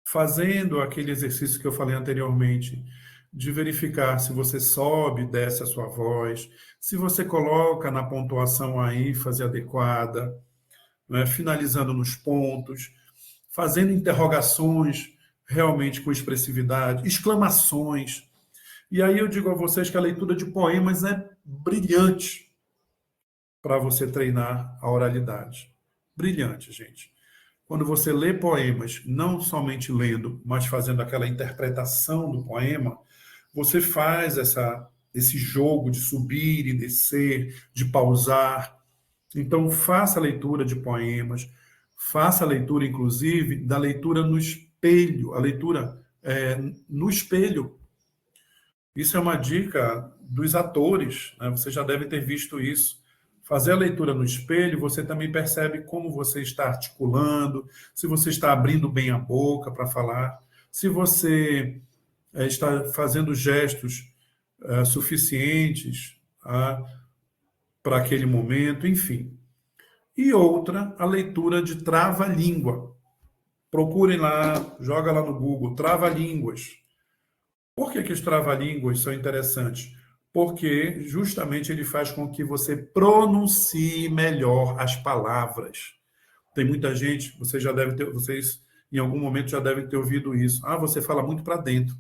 fazendo aquele exercício que eu falei anteriormente, de verificar se você sobe e desce a sua voz, se você coloca na pontuação a ênfase adequada, né, finalizando nos pontos, fazendo interrogações realmente com expressividade, exclamações. E aí eu digo a vocês que a leitura de poemas é brilhante para você treinar a oralidade. Brilhante, gente. Quando você lê poemas, não somente lendo, mas fazendo aquela interpretação do poema, você faz esse jogo de subir e descer, de pausar. Então, faça a leitura de poemas, faça a leitura, inclusive, da leitura no espelho, a leitura no espelho. Isso é uma dica dos atores, né? Você já deve ter visto isso. Fazer a leitura no espelho, você também percebe como você está articulando, se você está abrindo bem a boca para falar, se você está fazendo gestos suficientes para aquele momento, enfim. E outra, a leitura de trava-língua. Procurem lá, joga lá no Google, trava-línguas. Por que que os trava-línguas são interessantes? Porque justamente ele faz com que você pronuncie melhor as palavras. Tem muita gente, vocês em algum momento já devem ter ouvido isso. Ah, você fala muito para dentro.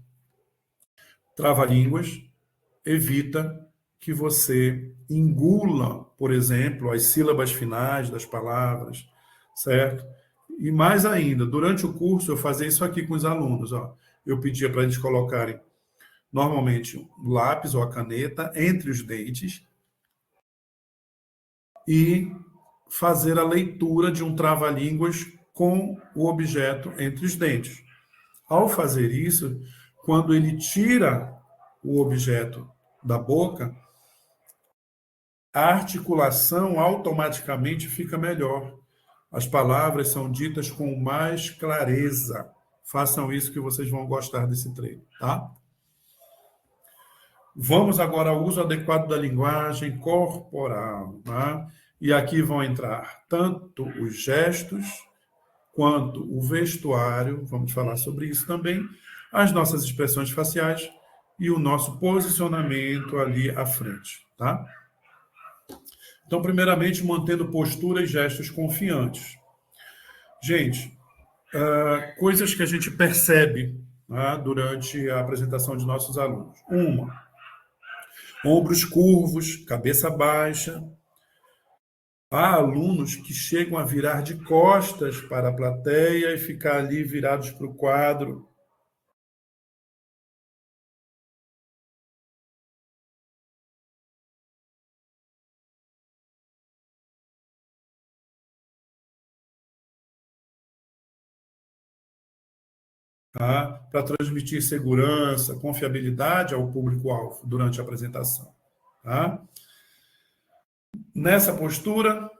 Trava-línguas evita que você engula, por exemplo, as sílabas finais das palavras, certo? E mais ainda, durante o curso eu fazia isso aqui com os alunos, ó. Eu pedia para eles colocarem normalmente o lápis ou a caneta entre os dentes e fazer a leitura de um trava-línguas com o objeto entre os dentes. Ao fazer isso, quando ele tira o objeto da boca, a articulação automaticamente fica melhor. As palavras são ditas com mais clareza. Façam isso que vocês vão gostar desse treino, tá? Vamos agora ao uso adequado da linguagem corporal, tá? E aqui vão entrar tanto os gestos quanto o vestuário, vamos falar sobre isso também, as nossas expressões faciais e o nosso posicionamento ali à frente, tá? Então, primeiramente, mantendo postura e gestos confiantes. Gente, coisas que a gente percebe, né, durante a apresentação de nossos alunos. Ombros curvos, cabeça baixa. Há alunos que chegam a virar de costas para a plateia e ficar ali virados para o quadro. Tá? Para transmitir segurança, confiabilidade ao público-alvo durante a apresentação. Tá? Nessa postura,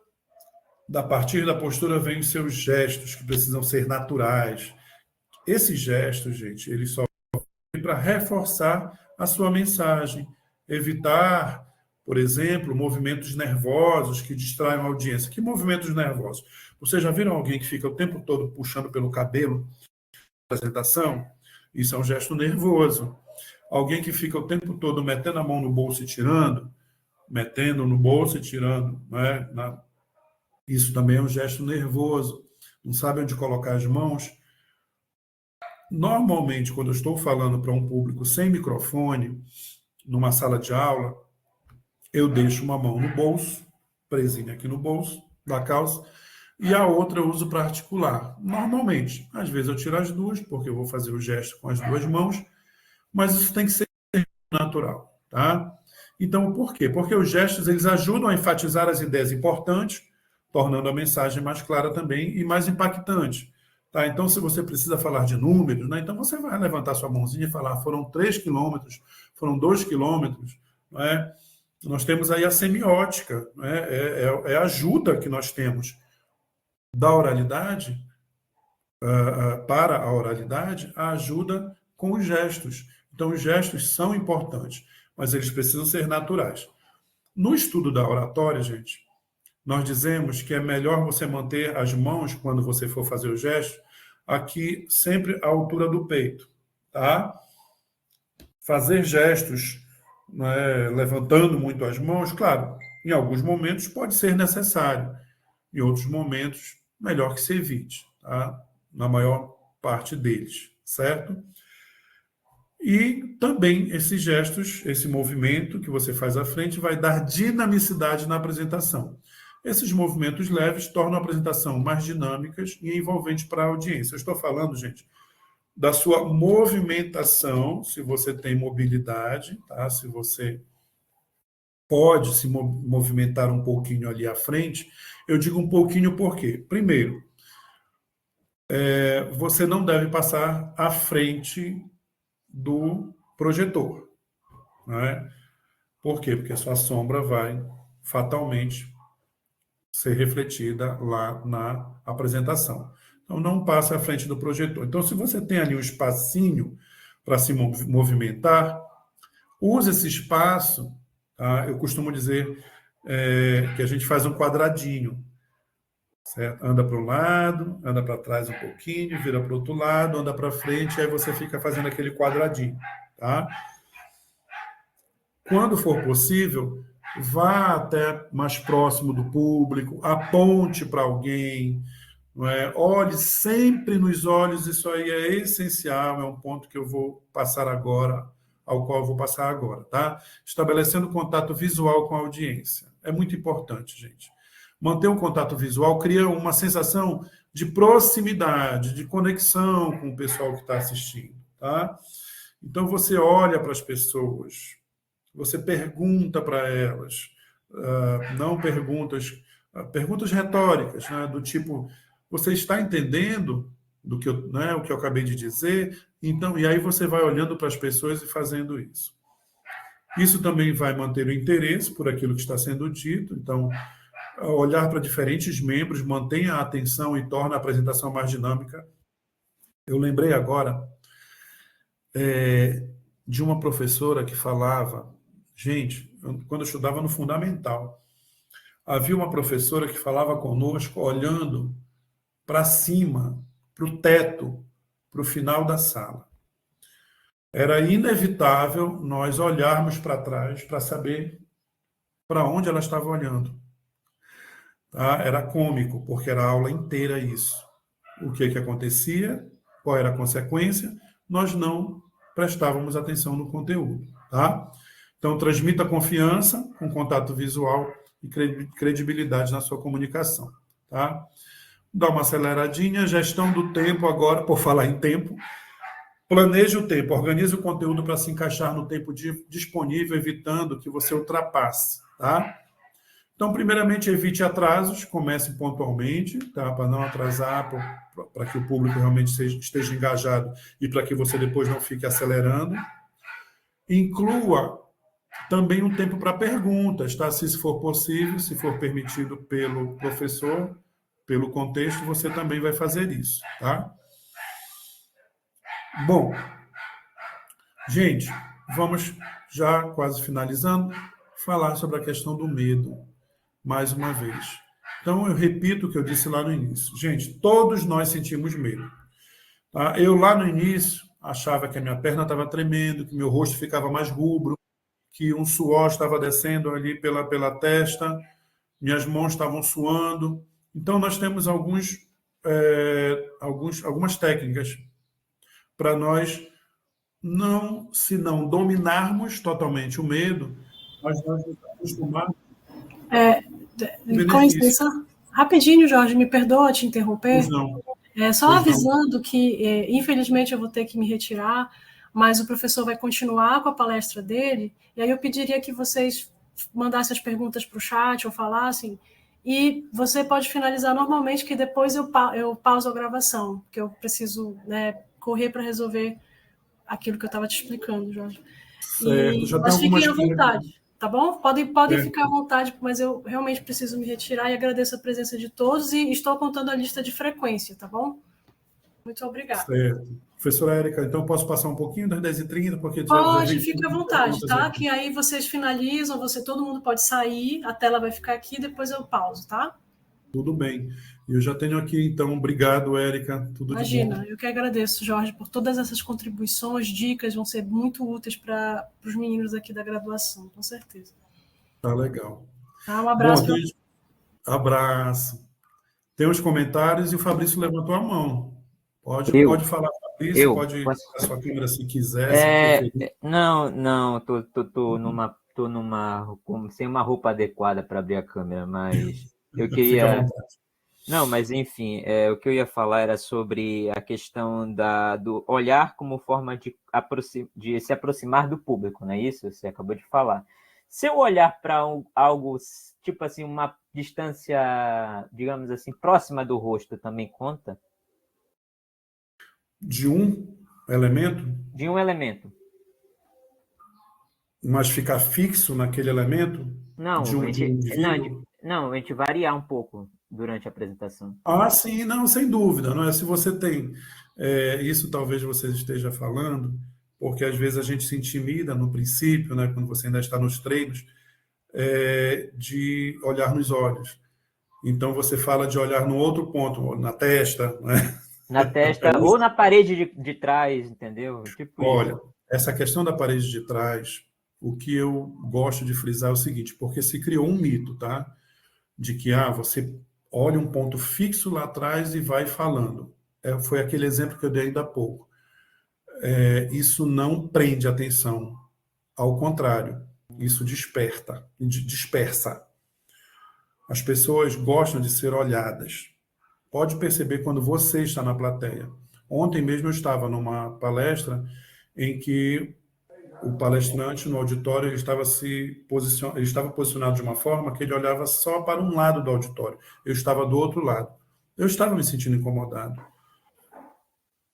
a partir da postura vem os seus gestos, que precisam ser naturais. Esses gestos, gente, eles só vêm para reforçar a sua mensagem, evitar, por exemplo, movimentos nervosos que distraem a audiência. Que movimentos nervosos? Vocês já viram alguém que fica o tempo todo puxando pelo cabelo na apresentação? Isso é um gesto nervoso. Alguém que fica o tempo todo metendo a mão no bolso e tirando, metendo no bolso e tirando, né? Isso também é um gesto nervoso. Não sabe onde colocar as mãos. Normalmente, quando eu estou falando para um público sem microfone, numa sala de aula, eu deixo uma mão no bolso, presinha aqui no bolso da calça, e a outra eu uso para articular. Normalmente, às vezes eu tiro as duas, porque eu vou fazer o gesto com as duas mãos, mas isso tem que ser natural, tá? Então, por quê? Porque os gestos, eles ajudam a enfatizar as ideias importantes, tornando a mensagem mais clara também e mais impactante. Tá? Então, se você precisa falar de números, né, então você vai levantar sua mãozinha e falar, foram 3 quilômetros, foram 2 quilômetros. Né? Nós temos aí a semiótica, né? É a ajuda que nós temos da oralidade, para a oralidade, a ajuda com os gestos. Então, os gestos são importantes, mas eles precisam ser naturais. No estudo da oratória, gente, nós dizemos que é melhor você manter as mãos, quando você for fazer o gesto, aqui sempre à altura do peito, tá? Fazer gestos, né, levantando muito as mãos, claro, em alguns momentos pode ser necessário, em outros momentos, melhor que se evite, tá? Na maior parte deles, certo? E também esses gestos, esse movimento que você faz à frente vai dar dinamicidade na apresentação. Esses movimentos leves tornam a apresentação mais dinâmicas e envolventes para a audiência. Eu estou falando, gente, da sua movimentação, se você tem mobilidade, tá? Se você pode se movimentar um pouquinho ali à frente. Eu digo um pouquinho por quê? Primeiro, você não deve passar à frente do projetor, né? Por quê? Porque a sua sombra vai fatalmente ser refletida lá na apresentação. Então, não passe à frente do projetor. Então, se você tem ali um espacinho para se movimentar, use esse espaço, tá? Eu costumo dizer que a gente faz um quadradinho, certo? Anda para um lado, anda para trás um pouquinho, vira para o outro lado, anda para frente, aí você fica fazendo aquele quadradinho, tá? Quando for possível, vá até mais próximo do público, aponte para alguém, não é? Olhe sempre nos olhos, isso aí é essencial, é um ponto que eu vou passar agora, ao qual eu vou passar agora, tá? Estabelecendo contato visual com a audiência. É muito importante, gente. Manter um contato visual cria uma sensação de proximidade, de conexão com o pessoal que está assistindo, tá? Então, você olha para as pessoas, você pergunta para elas, não perguntas retóricas, né, do tipo, você está entendendo do que né, o que eu acabei de dizer? Então, e aí você vai olhando para as pessoas e fazendo isso. Isso também vai manter o interesse por aquilo que está sendo dito. Então, olhar para diferentes membros mantém a atenção e torna a apresentação mais dinâmica. Eu lembrei agora de uma professora que falava. Gente, quando eu estudava no Fundamental, havia uma professora que falava conosco olhando para cima, para o teto, para o final da sala. Era inevitável nós olharmos para trás para saber para onde ela estava olhando. Tá? Era cômico, porque era a aula inteira isso. O que acontecia, qual era a consequência, nós não prestávamos atenção no conteúdo. Tá? Então, transmita confiança com contato visual e credibilidade na sua comunicação. Tá? Dá uma aceleradinha, gestão do tempo agora, por falar em tempo. Planeje o tempo, organize o conteúdo para se encaixar no tempo disponível, evitando que você ultrapasse. Tá? Então, primeiramente, evite atrasos, comece pontualmente, tá? Para não atrasar, para que o público realmente esteja engajado e para que você depois não fique acelerando. Inclua também um tempo para perguntas, tá? Se isso for possível, se for permitido pelo professor, pelo contexto, você também vai fazer isso, tá? Bom, gente, vamos já quase finalizando, falar sobre a questão do medo, mais uma vez. Então, eu repito o que eu disse lá no início. Gente, todos nós sentimos medo. Tá? Eu, lá no início, achava que a minha perna estava tremendo, que meu rosto ficava mais rubro, que um suor estava descendo ali pela testa, minhas mãos estavam suando. Então, nós temos algumas técnicas para nós se não dominarmos totalmente o medo, mas nós nos acostumarmos com licença, rapidinho, Jorge, me perdoa te interromper. Só avisando que, infelizmente, eu vou ter que me retirar, mas o professor vai continuar com a palestra dele, e aí eu pediria que vocês mandassem as perguntas para o chat ou falassem, e você pode finalizar normalmente, que depois eu pauso a gravação, porque eu preciso, né, correr para resolver aquilo que eu estava te explicando, Jorge. Certo, mas fiquem à vontade, tá bom? Podem ficar à vontade, mas eu realmente preciso me retirar e agradeço a presença de todos e estou contando a lista de frequência, tá bom? Muito obrigada. Certo. Professora Érica, então posso passar um pouquinho das 10h30, porque Pode, vi que tem fique à muitas vontade, perguntas tá? aqui. Que aí vocês finalizam, todo mundo pode sair, a tela vai ficar aqui, depois eu pauso, tá? Tudo bem. Eu já tenho aqui, então, obrigado, Érica, tudo de bom. Imagina, eu que agradeço, Jorge, por todas essas contribuições, dicas, vão ser muito úteis para os meninos aqui da graduação, com certeza. Tá legal. Tá? Um Bom, abraço para abraço. Tem os comentários e o Fabrício levantou a mão. Pode Eu, falar, Fabrício, eu, pode ligar posso- a sua câmera se quiser, se preferir. não, sem uma roupa adequada para abrir a câmera, mas eu Fica à queria, vontade. não, mas enfim, o que eu ia falar era sobre a questão do olhar como forma de se aproximar do público, não é isso? Você acabou de falar. Se eu olhar para algo, tipo assim, uma distância, digamos assim, próxima do rosto, também conta? De um elemento, De um elemento. mas ficar fixo naquele elemento de Não, um indivíduo. a gente variar um pouco durante a apresentação. Ah, sim, não, sem dúvida, não é? Se você tem, isso talvez você esteja falando, porque às vezes a gente se intimida no princípio, né, quando você ainda está nos treinos, de olhar nos olhos. Então você fala de olhar no outro ponto, na testa, né? Na testa ou na parede de trás, entendeu? Tipo Olha, isso. essa questão da parede de trás, o que eu gosto de frisar é o seguinte, porque se criou um mito, tá? De que você olha um ponto fixo lá atrás e vai falando. Foi aquele exemplo que eu dei ainda há pouco. Isso não prende atenção, ao contrário, isso dispersa. As pessoas gostam de ser olhadas. Pode perceber quando você está na plateia. Ontem mesmo eu estava numa palestra em que o palestrante no auditório ele estava posicionado de uma forma que ele olhava só para um lado do auditório. Eu estava do outro lado. Eu estava me sentindo incomodado.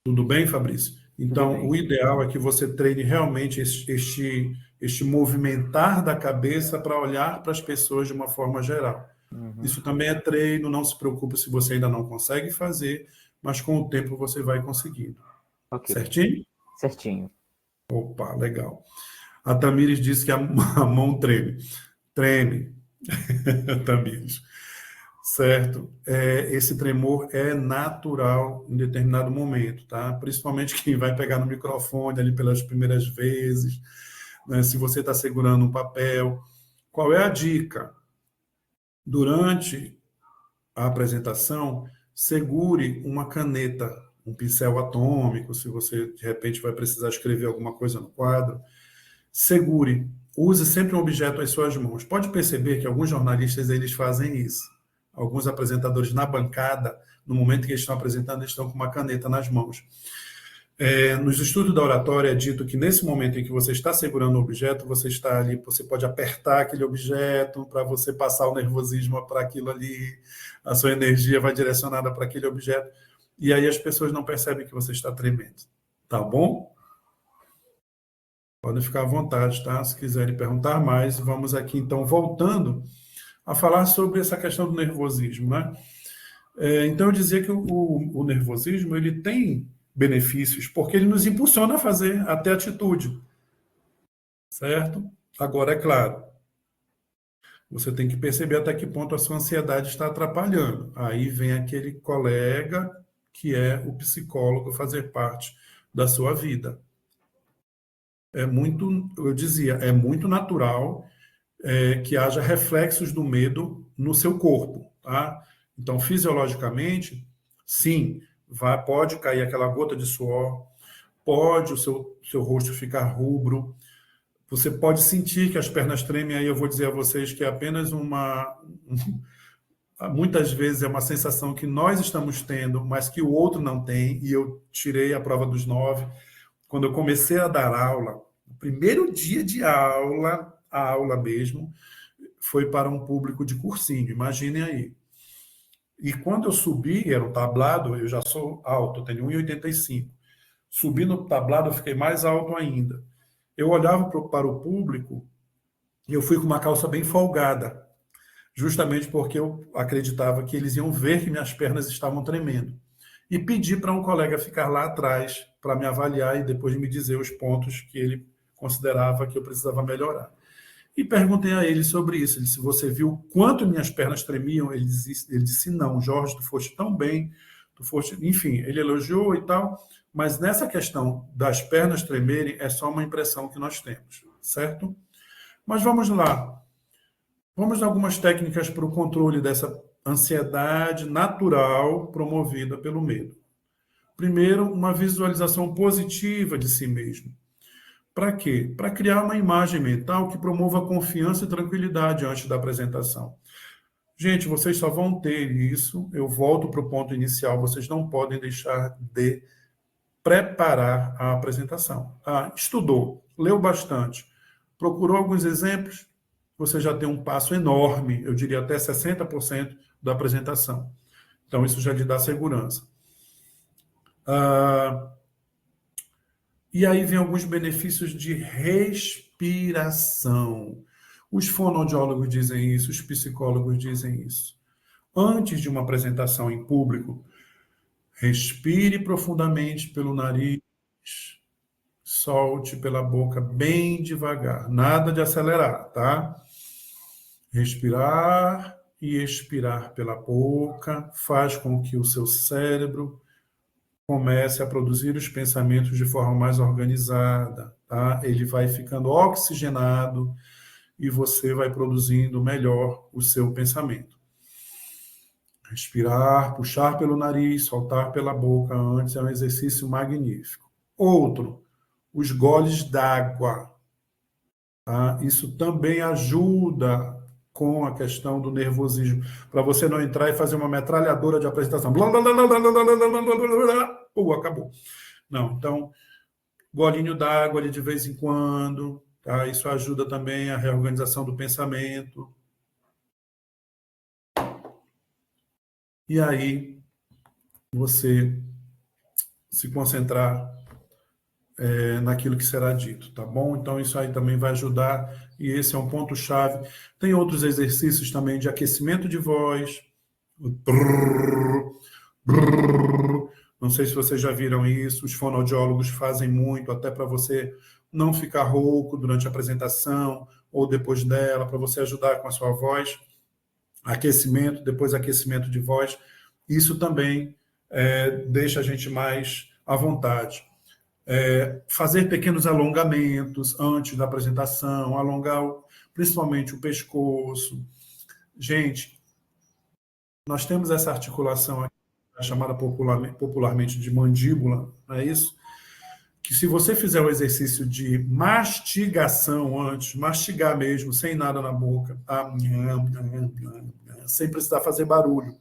Tudo bem, Fabrício? Tudo Então, bem. o ideal é que você treine realmente este movimentar da cabeça para olhar para as pessoas de uma forma geral. Uhum. Isso também é treino, não se preocupe se você ainda não consegue fazer, mas com o tempo você vai conseguindo. Ok. Certinho? Certinho. Opa, legal. A Tamires disse que a mão treme. Treme, Tamires. Certo. Esse tremor é natural em determinado momento, tá? Principalmente quem vai pegar no microfone ali pelas primeiras vezes, né? Se você está segurando um papel. Qual é a dica? Durante a apresentação, segure uma caneta, um pincel atômico, se você de repente vai precisar escrever alguma coisa no quadro. Segure, use sempre um objeto às suas mãos. Pode perceber que alguns jornalistas eles fazem isso. Alguns apresentadores na bancada, no momento que eles estão apresentando, eles estão com uma caneta nas mãos. Nos estudos da oratória é dito que nesse momento em que você está segurando o objeto, você está ali, você pode apertar aquele objeto para você passar o nervosismo para aquilo ali, a sua energia vai direcionada para aquele objeto, e aí as pessoas não percebem que você está tremendo. Tá bom? Podem ficar à vontade, tá? Se quiserem perguntar mais, vamos aqui então voltando a falar sobre essa questão do nervosismo, né? Então eu dizia que o nervosismo ele tem benefícios porque ele nos impulsiona a fazer até atitude, certo? Agora, é claro, você tem que perceber até que ponto a sua ansiedade está atrapalhando. Aí vem aquele colega que é o psicólogo fazer parte da sua vida. Eu dizia, é muito natural que haja reflexos do medo no seu corpo, tá? Então, fisiologicamente, sim, pode cair aquela gota de suor, pode o seu rosto ficar rubro, você pode sentir que as pernas tremem, aí eu vou dizer a vocês que é apenas muitas vezes é uma sensação que nós estamos tendo, mas que o outro não tem, e eu tirei a prova dos 9. Quando eu comecei a dar aula, o primeiro dia de aula, a aula mesmo, foi para um público de cursinho, imaginem aí. E quando eu subi, era um tablado, eu já sou alto, eu tenho 1,85. Subi no tablado, eu fiquei mais alto ainda. Eu olhava para o público e eu fui com uma calça bem folgada, justamente porque eu acreditava que eles iam ver que minhas pernas estavam tremendo. e pedi para um colega ficar lá atrás para me avaliar e depois me dizer os pontos que ele considerava que eu precisava melhorar. E perguntei a ele sobre isso. Ele disse: você viu quanto minhas pernas tremiam? Ele disse: não, Jorge, tu foste tão bem, tu foste... Enfim, ele elogiou e tal, mas nessa questão das pernas tremerem é só uma impressão que nós temos, certo? Mas vamos lá. Vamos a algumas técnicas para o controle dessa ansiedade natural promovida pelo medo. Primeiro, uma visualização positiva de si mesmo. Para quê? Para criar uma imagem mental que promova confiança e tranquilidade antes da apresentação. Gente, vocês só vão ter isso, eu volto para o ponto inicial, vocês não podem deixar de preparar a apresentação. Estudou, leu bastante, procurou alguns exemplos, você já tem um passo enorme, eu diria até 60% da apresentação. Então, isso já lhe dá segurança. E aí vem alguns benefícios de respiração. Os fonoaudiólogos dizem isso, os psicólogos dizem isso. Antes de uma apresentação em público, respire profundamente pelo nariz, solte pela boca bem devagar, nada de acelerar, tá? Respirar e expirar pela boca faz com que o seu cérebro comece a produzir os pensamentos de forma mais organizada, tá? Ele vai ficando oxigenado e você vai produzindo melhor o seu pensamento. Respirar, puxar pelo nariz, soltar pela boca antes é um exercício magnífico. Outro, os goles d'água. Tá? Isso também ajuda com a questão do nervosismo, para você não entrar e fazer uma metralhadora de apresentação. Acabou. Não, então, golinho d'água ali de vez em quando, tá? Isso ajuda também a reorganização do pensamento. E aí, você se concentrar naquilo que será dito, tá bom? Então, isso aí também vai ajudar, e esse é um ponto-chave. Tem outros exercícios também de aquecimento de voz. Não sei se vocês já viram isso, os fonoaudiólogos fazem muito, até para você não ficar rouco durante a apresentação ou depois dela, para você ajudar com a sua voz. Aquecimento, depois aquecimento de voz. Isso também deixa a gente mais à vontade. Fazer pequenos alongamentos antes da apresentação, alongar principalmente o pescoço. Gente, nós temos essa articulação aqui, chamada popularmente de mandíbula, não é isso? Que se você fizer o exercício de mastigação antes, mastigar mesmo, sem nada na boca, sem precisar fazer barulho.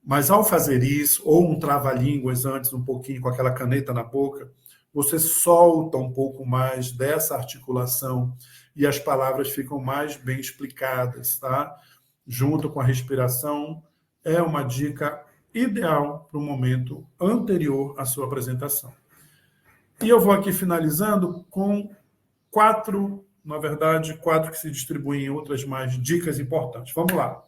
Mas ao fazer isso, ou um trava-línguas antes, um pouquinho com aquela caneta na boca, você solta um pouco mais dessa articulação e as palavras ficam mais bem explicadas, tá? Junto com a respiração, é uma dica ideal para o momento anterior à sua apresentação. E eu vou aqui finalizando com 4 que se distribuem em outras mais dicas importantes. Vamos lá.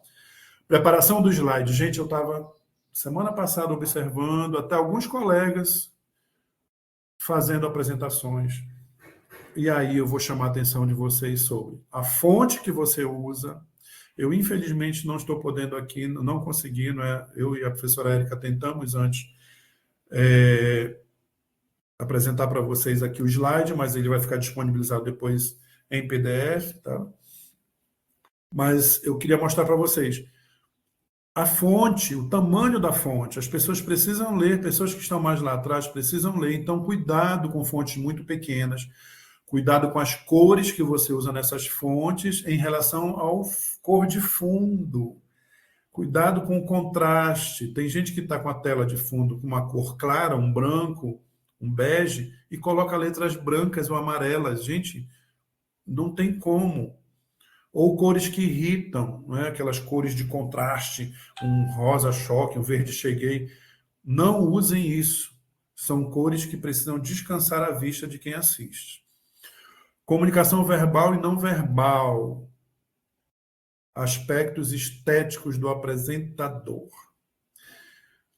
Preparação do slide. Gente, eu estava semana passada observando até alguns colegas fazendo apresentações. E aí eu vou chamar a atenção de vocês sobre a fonte que você usa. Eu, infelizmente, não estou podendo aqui, não consegui, eu e a professora Érica tentamos antes apresentar para vocês aqui o slide, mas ele vai ficar disponibilizado depois em PDF, tá? Mas eu queria mostrar para vocês a fonte, o tamanho da fonte. As pessoas precisam ler, pessoas que estão mais lá atrás precisam ler, então cuidado com fontes muito pequenas, cuidado com as cores que você usa nessas fontes em relação ao cor de fundo. Cuidado com o contraste. Tem gente que está com a tela de fundo com uma cor clara, um branco, um bege, e coloca letras brancas ou amarelas. Gente, não tem como. Ou cores que irritam, não é? Aquelas cores de contraste, um rosa choque, um verde cheguei. Não usem isso. São cores que precisam descansar a vista de quem assiste. Comunicação verbal e não verbal. Aspectos estéticos do apresentador.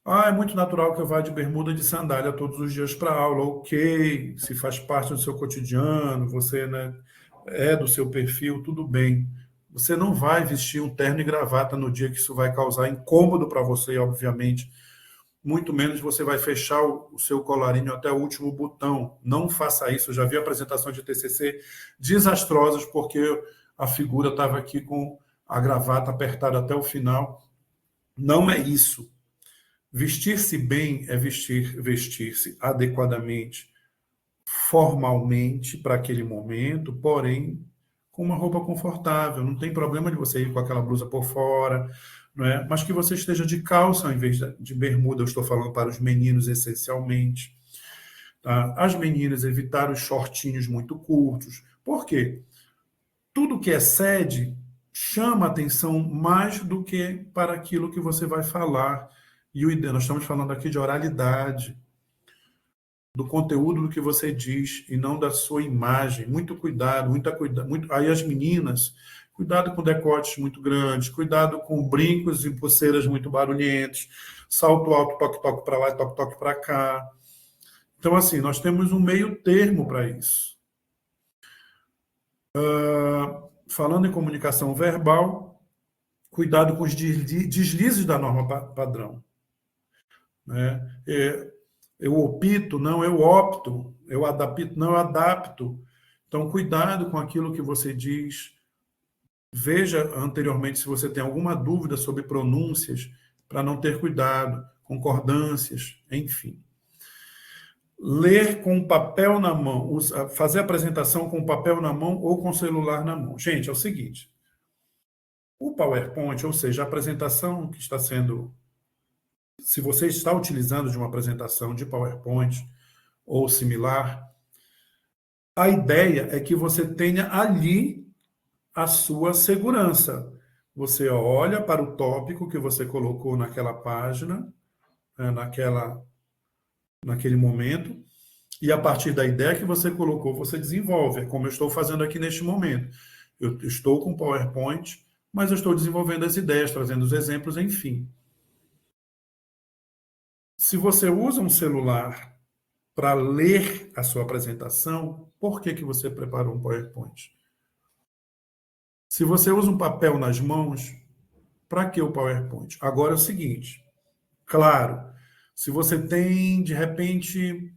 Ah, é muito natural que eu vá de bermuda e de sandália todos os dias para aula. Ok, se faz parte do seu cotidiano, você, né, é do seu perfil, tudo bem. Você não vai vestir um terno e gravata no dia que isso vai causar incômodo para você, obviamente. Muito menos você vai fechar o seu colarinho até o último botão. Não faça isso. Eu já vi apresentações de TCC desastrosas porque a figura estava aqui com a gravata apertada até o final. Não é isso. Vestir-se bem é vestir-se adequadamente, formalmente para aquele momento, porém com uma roupa confortável. Não tem problema de você ir com aquela blusa por fora, não é? Mas que você esteja de calça ao invés de bermuda. Eu estou falando para os meninos essencialmente. Tá? As meninas evitar os shortinhos muito curtos. Por quê? Tudo que excede chama atenção mais do que para aquilo que você vai falar. E nós estamos falando aqui de oralidade, do conteúdo do que você diz e não da sua imagem. Muito cuidado, muito. Aí as meninas, cuidado com decotes muito grandes, cuidado com brincos e pulseiras muito barulhentos, salto alto, toque-toque para lá e toque-toque para cá. Então, assim, nós temos um meio termo para isso. Falando em comunicação verbal, cuidado com os deslizes da norma padrão. Né? Eu opto, não eu opto. Eu adapto, não eu adapto. Então, cuidado com aquilo que você diz. Veja anteriormente se você tem alguma dúvida sobre pronúncias, para não ter cuidado, concordâncias, enfim. Ler com o papel na mão, fazer a apresentação com o papel na mão ou com o celular na mão. Gente, é o seguinte, o PowerPoint, ou seja, a apresentação que está sendo... Se você está utilizando de uma apresentação de PowerPoint ou similar, a ideia é que você tenha ali a sua segurança. Você olha para o tópico que você colocou naquela página, naquele momento, e a partir da ideia que você colocou, você desenvolve. É como eu estou fazendo aqui neste momento. Eu estou com PowerPoint, mas eu estou desenvolvendo as ideias, trazendo os exemplos, enfim. Se você usa um celular para ler a sua apresentação, por que você preparou um PowerPoint? Se você usa um papel nas mãos, para que o PowerPoint? Agora é o seguinte, claro, se você tem, de repente,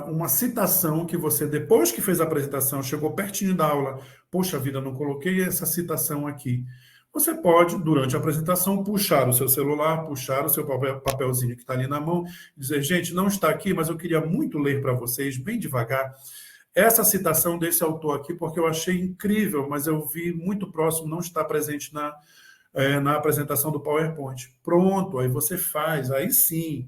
uma citação que você, depois que fez a apresentação, chegou pertinho da aula, poxa vida, não coloquei essa citação aqui. Você pode, durante a apresentação, puxar o seu celular, puxar o seu papelzinho que está ali na mão, dizer, gente, não está aqui, mas eu queria muito ler para vocês, bem devagar, essa citação desse autor aqui, porque eu achei incrível, mas eu vi muito próximo, não está presente na apresentação do PowerPoint. Pronto, aí você faz, aí sim,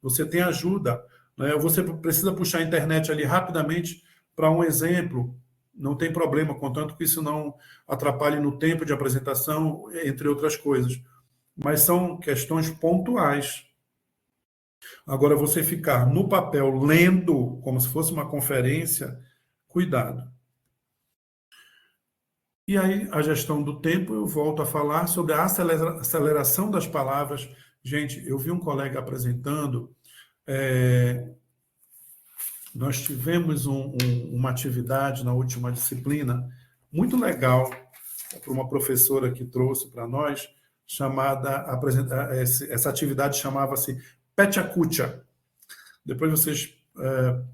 você tem ajuda. Né? Você precisa puxar a internet ali rapidamente para um exemplo, não tem problema, contanto que isso não atrapalhe no tempo de apresentação, entre outras coisas. Mas são questões pontuais. Agora, você ficar no papel lendo, como se fosse uma conferência, cuidado. E aí, a gestão do tempo, eu volto a falar sobre a aceleração das palavras. Gente, eu vi um colega apresentando, nós tivemos uma atividade na última disciplina, muito legal, para uma professora que trouxe para nós, essa atividade chamava-se Pechacucha. Depois vocês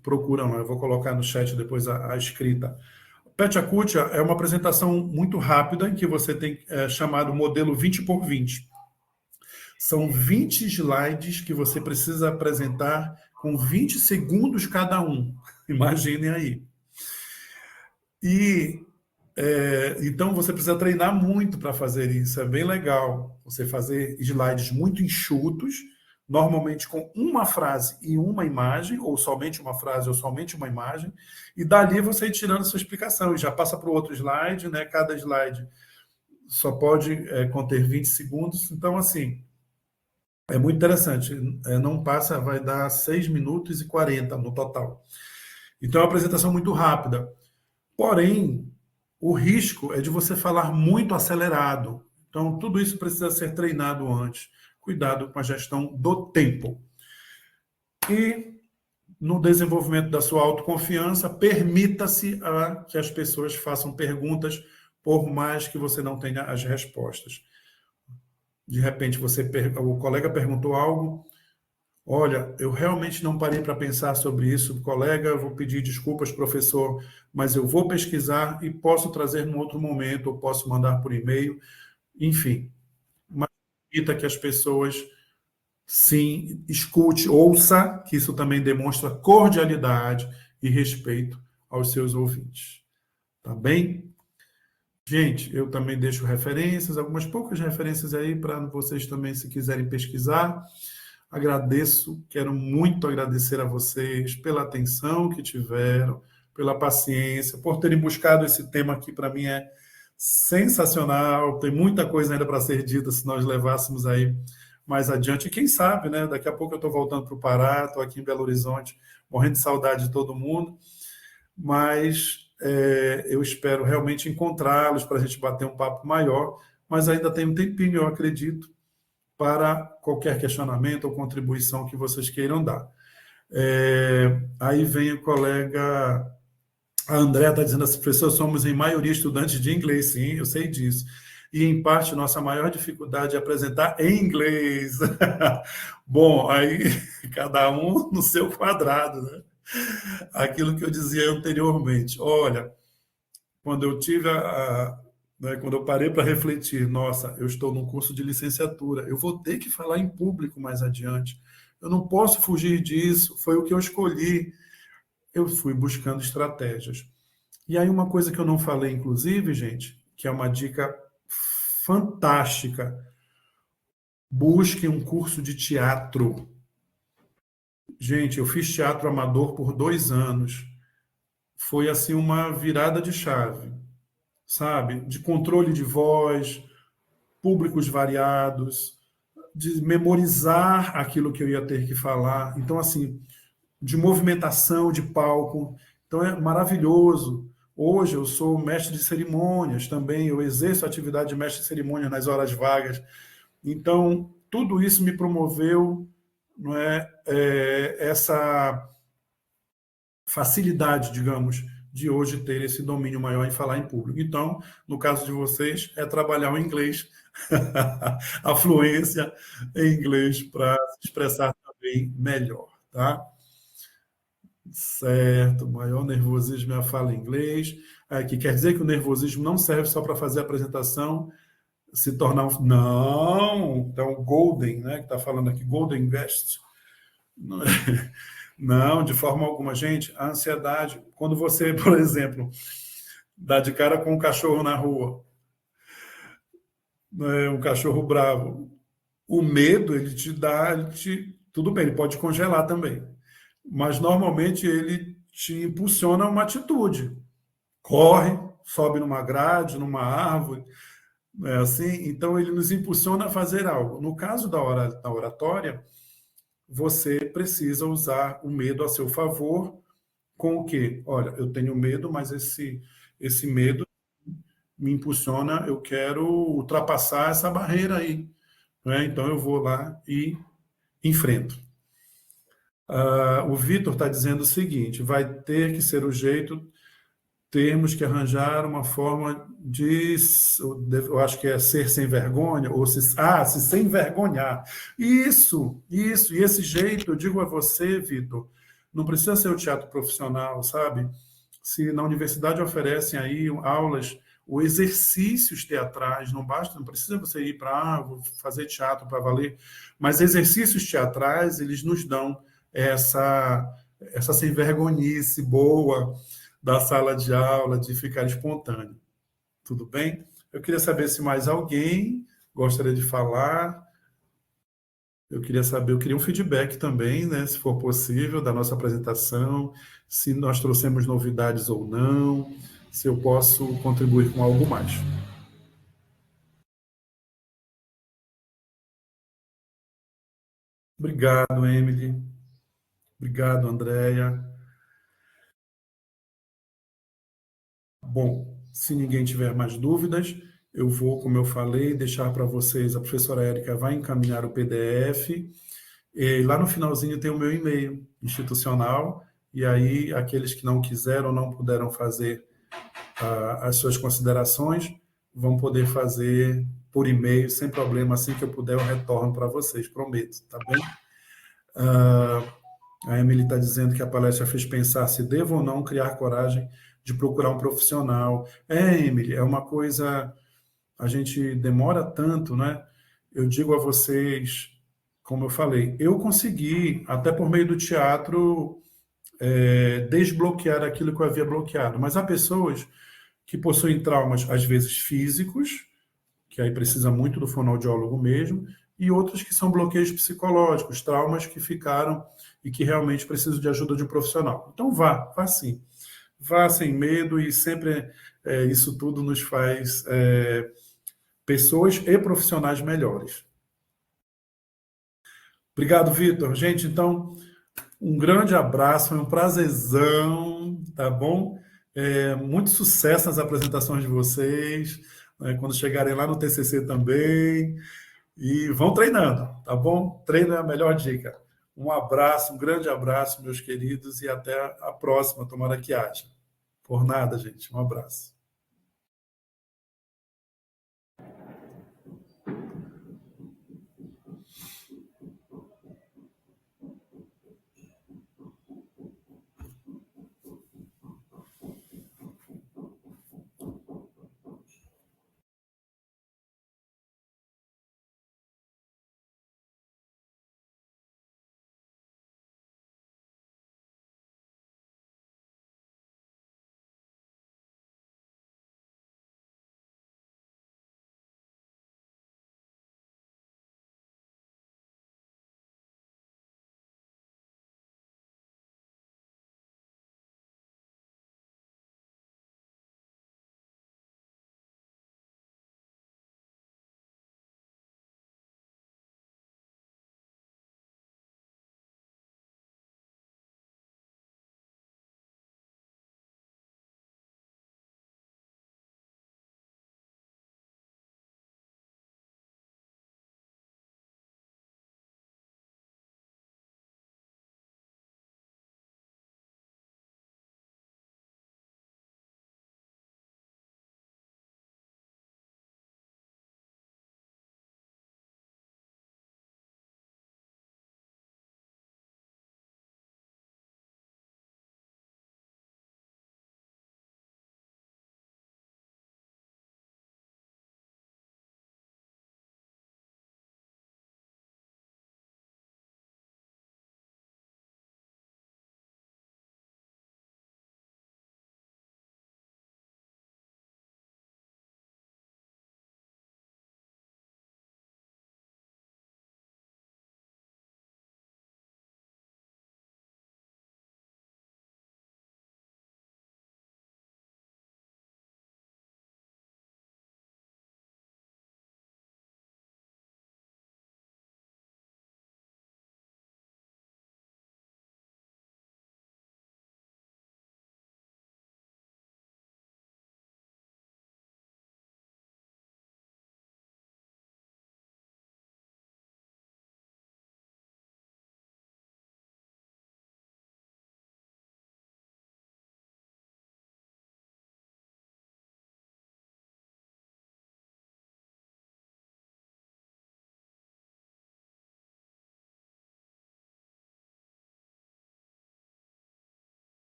procuram, eu vou colocar no chat depois a escrita. Pechacucha é uma apresentação muito rápida, em que você tem chamado modelo 20 por 20. São 20 slides que você precisa apresentar com 20 segundos cada um. Imaginem aí. Então, você precisa treinar muito para fazer isso. É bem legal você fazer slides muito enxutos, normalmente com uma frase e uma imagem, ou somente uma frase ou somente uma imagem, e dali você ir tirando a sua explicação, e já passa para o outro slide, né? Cada slide só pode conter 20 segundos. Então, assim, é muito interessante. Não passa, vai dar 6 minutos e 40 no total. Então, é uma apresentação muito rápida. Porém, o risco é de você falar muito acelerado. Então, tudo isso precisa ser treinado antes. cuidado com a gestão do tempo. E no desenvolvimento da sua autoconfiança, permita-se que as pessoas façam perguntas, por mais que você não tenha as respostas. De repente, o colega perguntou algo, olha, eu realmente não parei para pensar sobre isso, colega, eu vou pedir desculpas, professor, mas eu vou pesquisar e posso trazer num outro momento, ou posso mandar por e-mail, enfim. Mas permita que as pessoas, sim, escute, ouça, que isso também demonstra cordialidade e respeito aos seus ouvintes. Tá bem? Gente, eu também deixo referências, algumas poucas referências aí para vocês também, se quiserem pesquisar. Agradeço, quero muito agradecer a vocês pela atenção que tiveram, pela paciência, por terem buscado esse tema aqui, para mim é sensacional, tem muita coisa ainda para ser dita se nós levássemos aí mais adiante. E quem sabe, né? Daqui a pouco eu estou voltando para o Pará, estou aqui em Belo Horizonte, morrendo de saudade de todo mundo, mas eu espero realmente encontrá-los para a gente bater um papo maior, mas ainda tem um tempinho, eu acredito, para qualquer questionamento ou contribuição que vocês queiram dar. Aí vem o colega, a André está dizendo assim, professor, somos em maioria estudantes de inglês, sim, eu sei disso. E, em parte, nossa maior dificuldade é apresentar em inglês. Bom, aí cada um no seu quadrado, né? Aquilo que eu dizia anteriormente. Olha, quando eu tive né, quando eu parei para refletir, nossa, eu estou num curso de licenciatura, eu vou ter que falar em público mais adiante. Eu não posso fugir disso, foi o que eu escolhi. Eu fui buscando estratégias. E aí uma coisa que eu não falei, inclusive, gente, que é uma dica fantástica, busque um curso de teatro. Gente, eu fiz teatro amador por 2 anos. Foi assim uma virada de chave, sabe? De controle de voz, públicos variados, de memorizar aquilo que eu ia ter que falar. Então, assim, de movimentação de palco. Então, é maravilhoso. Hoje eu sou mestre de cerimônias também, eu exerço a atividade de mestre de cerimônias nas horas vagas. Então, tudo isso me promoveu, não essa facilidade, digamos, de hoje ter esse domínio maior em falar em público. Então, no caso de vocês, é trabalhar o inglês, a fluência em inglês para se expressar também melhor, tá? Certo, maior nervosismo é a fala em inglês, que quer dizer que o nervosismo não serve só para fazer a apresentação, se tornar um... Não, então Golden, né, que está falando aqui, Golden Guest. Não, de forma alguma. Gente, a ansiedade, quando você, por exemplo, dá de cara com um cachorro na rua, né, um cachorro bravo, o medo, ele te dá, tudo bem, ele pode congelar também, mas normalmente ele te impulsiona a uma atitude. Corre, sobe numa grade, numa árvore, é assim, então ele nos impulsiona a fazer algo. No caso da oratória, você precisa usar o medo a seu favor, com o quê? Olha, eu tenho medo, mas esse medo me impulsiona, eu quero ultrapassar essa barreira aí, né? Então eu vou lá e enfrento. O Vitor está dizendo o seguinte, vai ter que ser o jeito, termos que arranjar uma forma de, eu acho que é ser sem vergonha, ou se sem vergonhar. Isso, e esse jeito, eu digo a você, Vitor, não precisa ser o teatro profissional, sabe? Se na universidade oferecem aí aulas ou exercícios teatrais, não basta, não precisa você ir para vou fazer teatro para valer, mas exercícios teatrais, eles nos dão essa sem vergonhice boa da sala de aula, de ficar espontâneo. Tudo bem? Eu queria saber se mais alguém gostaria de falar. Eu queria um feedback também, né, se for possível, da nossa apresentação, se nós trouxemos novidades ou não, se eu posso contribuir com algo mais. Obrigado, Emily. Obrigado, Andréia. Bom, se ninguém tiver mais dúvidas, Eu vou, como eu falei, deixar para vocês, a professora Érica vai encaminhar o PDF, e lá no finalzinho tem o meu e-mail institucional, e aí aqueles que não quiseram, não puderam fazer as suas considerações, vão poder fazer por e-mail, sem problema, assim que eu puder eu retorno para vocês, prometo, tá bem? A Emily está dizendo que a palestra fez pensar se devo ou não criar coragem de procurar um profissional. Emily, é uma coisa, a gente demora tanto, né? Eu digo a vocês, como eu falei, eu consegui, até por meio do teatro, desbloquear aquilo que eu havia bloqueado, mas há pessoas que possuem traumas, às vezes físicos, que aí precisa muito do fonoaudiólogo mesmo, e outros que são bloqueios psicológicos, traumas que ficaram e que realmente precisam de ajuda de um profissional. Então vá sim. Vá sem medo e sempre isso tudo nos faz pessoas e profissionais melhores. Obrigado, Vitor. Gente, então, um grande abraço, foi um prazerzão, tá bom? Muito sucesso nas apresentações de vocês, né, quando chegarem lá no TCC também. E vão treinando, tá bom? Treino é a melhor dica. Um abraço, um grande abraço, meus queridos, e até a próxima, tomara que haja. Por nada, gente. Um abraço.